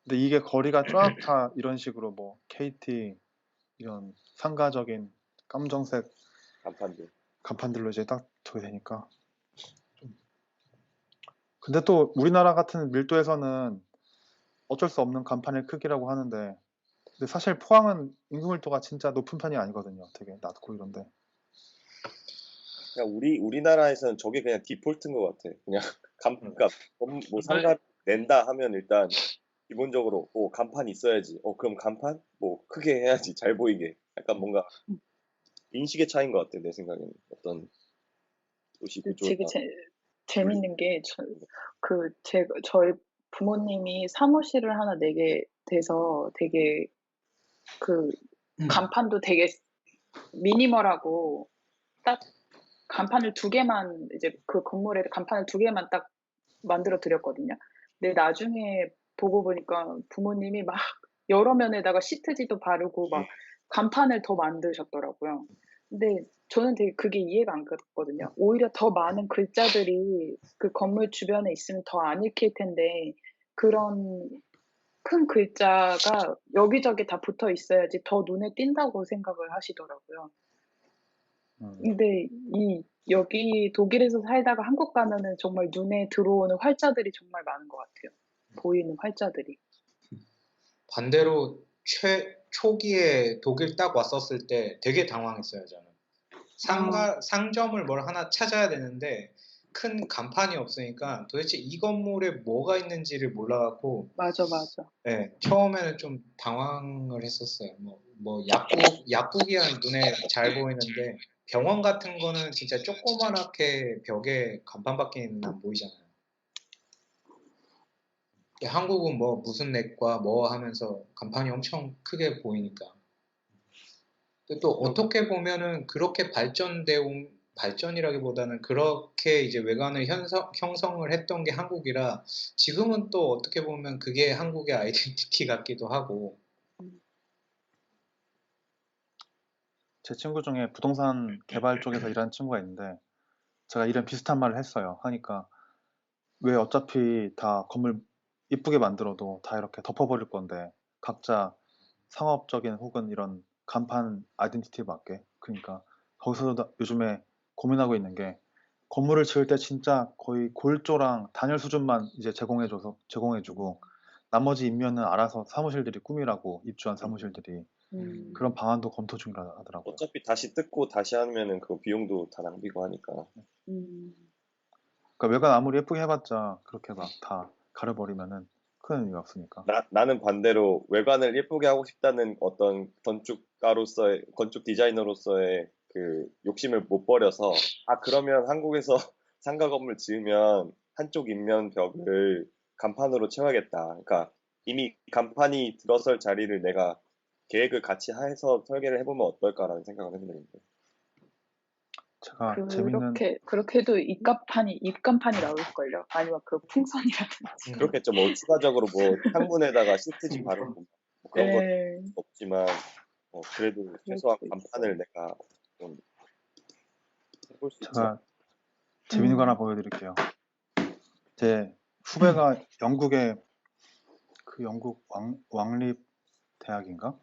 근데 이게 거리가 쫙 다 이런 식으로 뭐 KT 이런 상가적인 검정색 간판들로 이제 딱 저게 되니까 근데 또 우리나라 같은 밀도에서는 어쩔 수 없는 간판의 크기라고 하는데 근데 사실 포항은 인구 밀도가 진짜 높은 편이 아니거든요. 되게 낮고 이런데. 그냥 우리나라에서는 저게 그냥 디폴트인 것 같아. 그냥 그러니까 뭐 상가 낸다 하면 일단 기본적으로 간판 있어야지. 그럼 간판 뭐 크게 해야지 잘 보이게. 약간 뭔가 인식의 차이인 것 같아 내 생각에는 어떤 도시 구조나. 되게 재밌는 게 저희 부모님이 사무실을 하나 내게 돼서 되게 간판도 되게 미니멀하고 딱 간판을 2개만 이제 그 건물에 간판을 2개만 딱 만들어 드렸거든요. 근데 나중에 보고 보니까 부모님이 막 여러 면에다가 시트지도 바르고 막 간판을 더 만드셨더라고요. 근데 저는 되게 그게 이해가 안 갔거든요. 오히려 더 많은 글자들이 그 건물 주변에 있으면 더 안 읽힐 텐데 그런 큰 글자가 여기저기 다 붙어 있어야지 더 눈에 띈다고 생각을 하시더라고요. 근데 여기 독일에서 살다가 한국 가면은 정말 눈에 들어오는 활자들이 정말 많은 것 같아요. 보이는 활자들이. 반대로 초기에 독일 딱 왔었을 때 되게 당황했어요, 저는. 상점을 뭘 하나 찾아야 되는데 큰 간판이 없으니까 도대체 이 건물에 뭐가 있는지를 몰라갖고 맞아. 네, 처음에는 좀 당황을 했었어요. 뭐 약국이야 눈에 잘 보이는데 병원 같은 거는 진짜 조그만하게 벽에 간판밖에 안 보이잖아요. 한국은 뭐 무슨 내과 뭐 하면서 간판이 엄청 크게 보이니까. 근데 또 어떻게 보면은 그렇게 발전이라기보다는 그렇게 이제 외관을 형성을 했던 게 한국이라 지금은 또 어떻게 보면 그게 한국의 아이덴티티 같기도 하고. 제 친구 중에 부동산 개발 쪽에서 일하는 친구가 있는데 제가 이런 비슷한 말을 했어요. 하니까 왜 어차피 다 건물 이쁘게 만들어도 다 이렇게 덮어버릴 건데 각자 상업적인 혹은 이런 간판 아이덴티티에 맞게 그러니까 거기서도 요즘에 고민하고 있는 게 건물을 지을 때 진짜 거의 골조랑 단열 수준만 이제 제공해주고 나머지 인면은 알아서 사무실들이 꾸미라고 입주한 사무실들이 그런 방안도 검토 중이라 하더라고요. 어차피 다시 뜯고 다시 하면은 그 비용도 다 낭비고 하니까. 그러니까 외관 아무리 예쁘게 해봤자 그렇게 막 다 가려버리면은 큰 의미가 없으니까. 나는 반대로 외관을 예쁘게 하고 싶다는 어떤 건축 디자이너로서의 그 욕심을 못 버려서 그러면 한국에서 상가 건물 지으면 한쪽 인면 벽을 간판으로 채워야겠다. 그러니까 이미 간판이 들어설 자리를 내가 계획을 같이 해서 설계를 해보면 어떨까라는 생각을 했는데. 제가 재밌는 그렇게 해도 입간판이 나올걸요. 아니면 그 풍선이라든지. 그렇겠죠. 뭐 추가적으로 뭐 창문에다가 시트지 바르고 뭐 그런 건 없지만 그래도 최소한 간판을 내가 좀 해볼 수 있지. 제가 재밌는 거 하나 보여드릴게요. 제 후배가 영국의 그 영국 왕립 대학인가?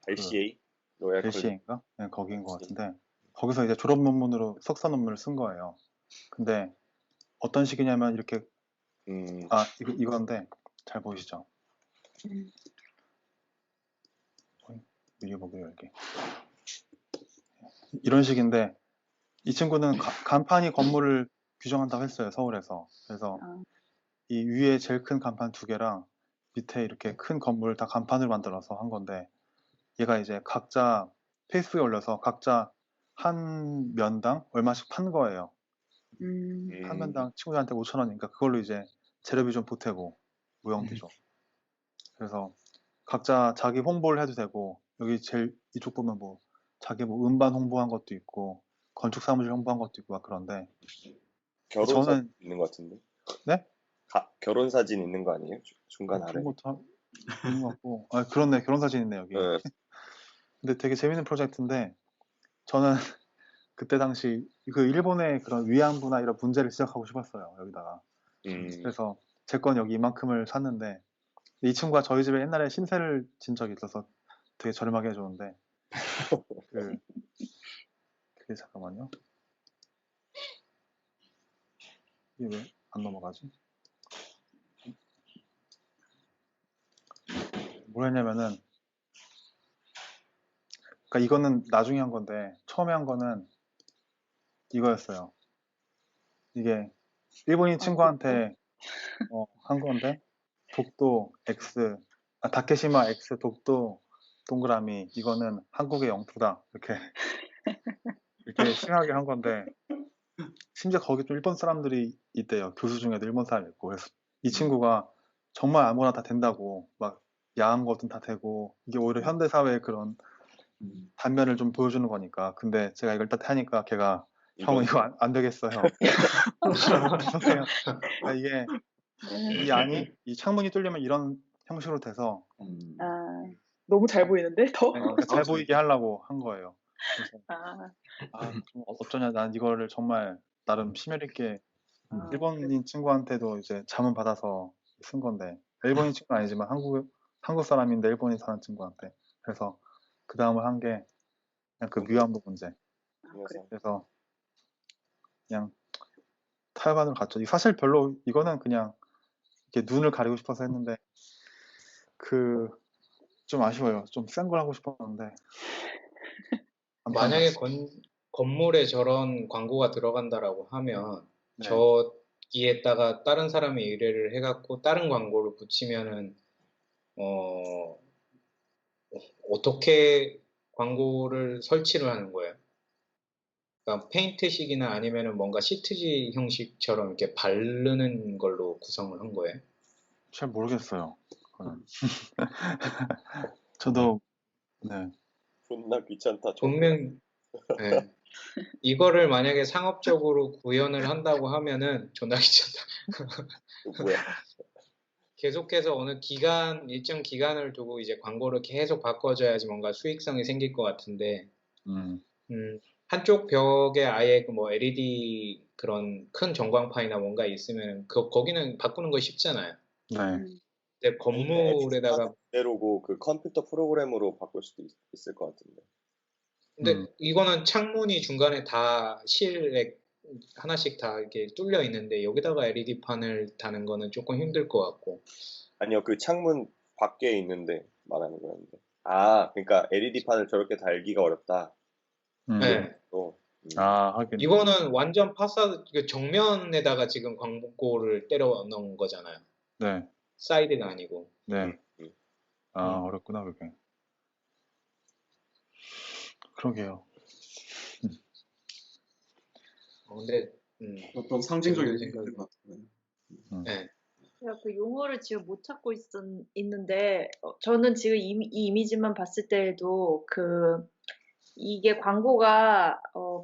RCA? 로얄 컬리지. RCA인가? 네, 거기인 것 같은데 거기서 이제 졸업 논문으로 석사 논문을 쓴 거예요. 근데 어떤 식이냐면 이렇게 이건데 잘 보이시죠? 미리 보기로 이렇게 이런 식인데 이 친구는 간판이 건물을 규정한다고 했어요. 서울에서. 그래서 이 위에 제일 큰 간판 2개랑 밑에 이렇게 큰 건물을 다 간판을 만들어서 한 건데 얘가 이제 각자 페이스북에 올려서 각자 한 면당 얼마씩 판 거예요. 한 면당 친구들한테 5,000원이니까 그걸로 이제 재료비 좀 보태고 무용비죠. 그래서 각자 자기 홍보를 해도 되고 여기 제일 이쪽 보면 뭐 자기 뭐 음반 홍보한 것도 있고 건축 사무실 홍보한 것도 있고 막 그런데 결혼 사진 있는 것 같은데? 네? 결혼 사진 있는 거 아니에요? 중간 아래. 그런 것도 있는 것 같고 그렇네 결혼 사진 있네 여기. 네. 근데 되게 재밌는 프로젝트인데 저는 그때 당시 그 일본의 그런 위안부나 이런 문제를 지적하고 싶었어요 여기다가. 그래서 제 건 여기 이만큼을 샀는데 이 친구가 저희 집에 옛날에 신세를 진 적이 있어서 되게 저렴하게 해줬는데 그게 잠깐만요. 이게 왜 안 넘어가지? 뭘 했냐면은 그러니까 이거는 나중에 한 건데 처음에 한 거는 이거였어요. 이게 일본인 친구한테 한 건데 독도 X 다케시마 X 독도 동그라미 이거는 한국의 영토다 이렇게 심하게 한 건데 심지어 거기 좀 일본 사람들이 있대요. 교수 중에도 일본 사람이 있고 그래서 이 친구가 정말 아무거나 다 된다고 막 야한 것든 다 되고 이게 오히려 현대 사회의 그런 단면을 좀 보여주는 거니까 근데 제가 이걸 딱 하니까 걔가 형 이거 안 되겠어요. 그러니까 이게 이 안이 이 창문이 뚫리면 이런 형식으로 돼서 너무 잘 보이는데 더? 잘 보이게 하려고 한 거예요. 그래서 아, 좀 어쩌냐, 난 이거를 정말 나름 심혈 있게 아, 일본인 친구한테도 이제 자문 받아서 쓴 건데, 일본인 친구는 아니지만 한국 사람인데 일본인 사는 친구한테. 그래서 그 다음을 한 게 그냥 그 위안부 문제. 그래서 그래서 그냥 타협안으로 갔죠. 사실 별로 이거는 그냥 이렇게 눈을 가리고 싶어서 했는데 좀 아쉬워요. 좀 센 걸 하고 싶었는데 안 만약에 판단. 건물에 저런 광고가 들어간다라고 하면 네. 저기에다가 다른 사람이 의뢰를 해갖고 다른 광고를 붙이면은 어떻게 광고를 설치를 하는 거예요? 그러니까 페인트식이나 아니면은 뭔가 시트지 형식처럼 이렇게 바르는 걸로 구성을 한 거예요? 잘 모르겠어요. 그거는. 저도 네. 존나 귀찮다. 분명 네. 이거를 만약에 상업적으로 구현을 한다고 하면은 존나 귀찮다. 뭐야? 계속해서 일정 기간을 두고 이제 광고를 계속 바꿔줘야지 뭔가 수익성이 생길 것 같은데, 음, 한쪽 벽에 아예 뭐 LED 그런 큰 전광판이나 뭔가 있으면 거기는 바꾸는 거 쉽잖아요. 네. 근데 건물에다가 그대로고 그 컴퓨터 프로그램으로 바꿀 수도 있을 것 같은데. 근데 이거는 창문이 중간에 다 실에 하나씩 다 이렇게 뚫려 있는데 여기다가 LED 판을 다는 거는 조금 힘들 것 같고. 아니요, 그 창문 밖에 있는데 말하는 거였는데. 아, 그러니까 LED 판을 저렇게 달기가 어렵다. 네. 또. 하긴. 이거는 완전 파사드 정면에다가 지금 광고를 때려 넣은 거잖아요. 네. 사이드가 아니고. 네. 어렵구나, 그게. 그러게요. 근데 어떤 상징적인 생각이- 의미인 것 같아요. 네. 제가 그 용어를 지금 못 찾고 있는데 저는 지금 이 이미지만 봤을 때에도 이게 광고가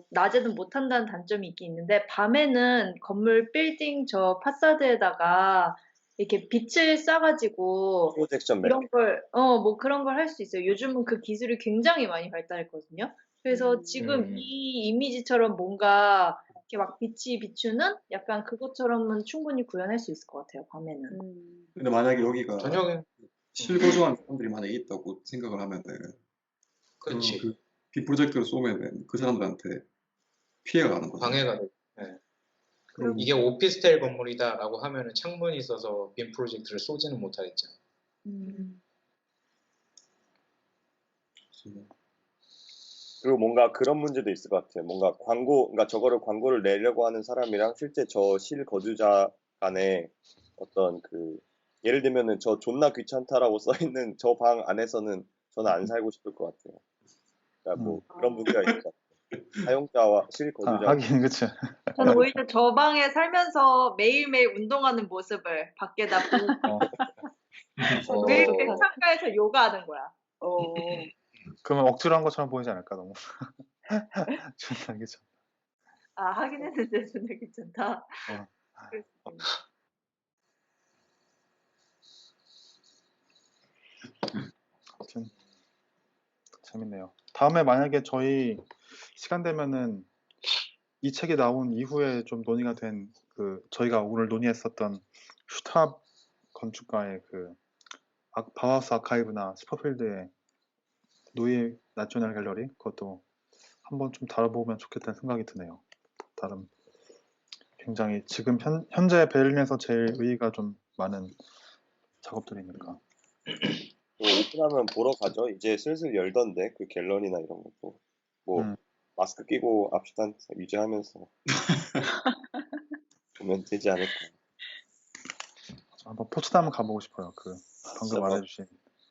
낮에는 못한다는 단점이 있긴 있는데 밤에는 건물 빌딩 저 파사드에다가 이렇게 빛을 쏴가지고 프로젝션 이런 걸 뭐 그런 걸 할 수 있어요. 요즘은 그 기술이 굉장히 많이 발달했거든요. 그래서 지금 이 이미지처럼 뭔가 이렇게 막 빛이 비추는 약간 그것처럼은 충분히 구현할 수 있을 것 같아요. 밤에는. 근데 만약에 여기가 저녁에 실거주하는 사람들이 만약에 있다고 생각을 하면은 그렇지. 그 빔 프로젝트를 쏘면은 그 사람들한테 피해가 가는 거죠. 방해가 돼. 네. 그럼 이게 오피스텔 건물이다라고 하면은 창문이 있어서 빔 프로젝트를 쏘지는 못하겠죠. 그리고 뭔가 그런 문제도 있을 것 같아요. 뭔가 그러니까 저거를 광고를 내려고 하는 사람이랑 실제 저 실거주자 간에 어떤 예를 들면은 저 존나 귀찮다라고 써있는 저 방 안에서는 저는 안 살고 싶을 것 같아요. 그러니까 뭐 그런 문제가 있을 것 같아요. 사용자와 실거주자. 하긴, 그치. 저는 오히려 저 방에 살면서 매일매일 운동하는 모습을 밖에다 보고 매일매일 창가에서 요가하는 거야. 그러면 억지로 한 것처럼 보이지 않을까, 너무. 존나 괜찮다. 하긴 했는데 존나 귀찮다. 아무튼 재밌네요. 다음에 만약에 저희 시간 되면은 이 책이 나온 이후에 좀 논의가 된 저희가 오늘 논의했었던 슈탑 건축가의 바우하우스 아카이브나 스퍼필드의 노예 나셔널 갤러리, 그것도 한번 좀 다뤄보면 좋겠다는 생각이 드네요. 다른 굉장히 지금 현재 베를린에서 제일 의의가 좀 많은 작업들이니까. 오픈하면 보러 가죠. 이제 슬슬 열던데 그 갤러리나 이런 것도 뭐 마스크 끼고 앞시단 유지하면서 보면 되지 않을까. 한번 포츠담 한번 가보고 싶어요. 방금 말해주신.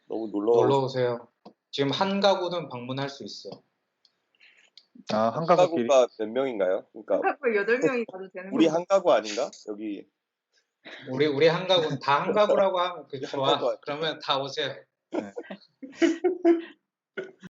너무 놀러 오세요. 지금 한 가구는 방문할 수 있어. 한 가구가 몇 명인가요? 그러니까 한 가구에 8명이 가도 되는 우리 건가요? 한 가구 아닌가? 여기 우리 한 가구 다 한 가구라고 하면 좋아. 가구 그러면 다 오세요. 네.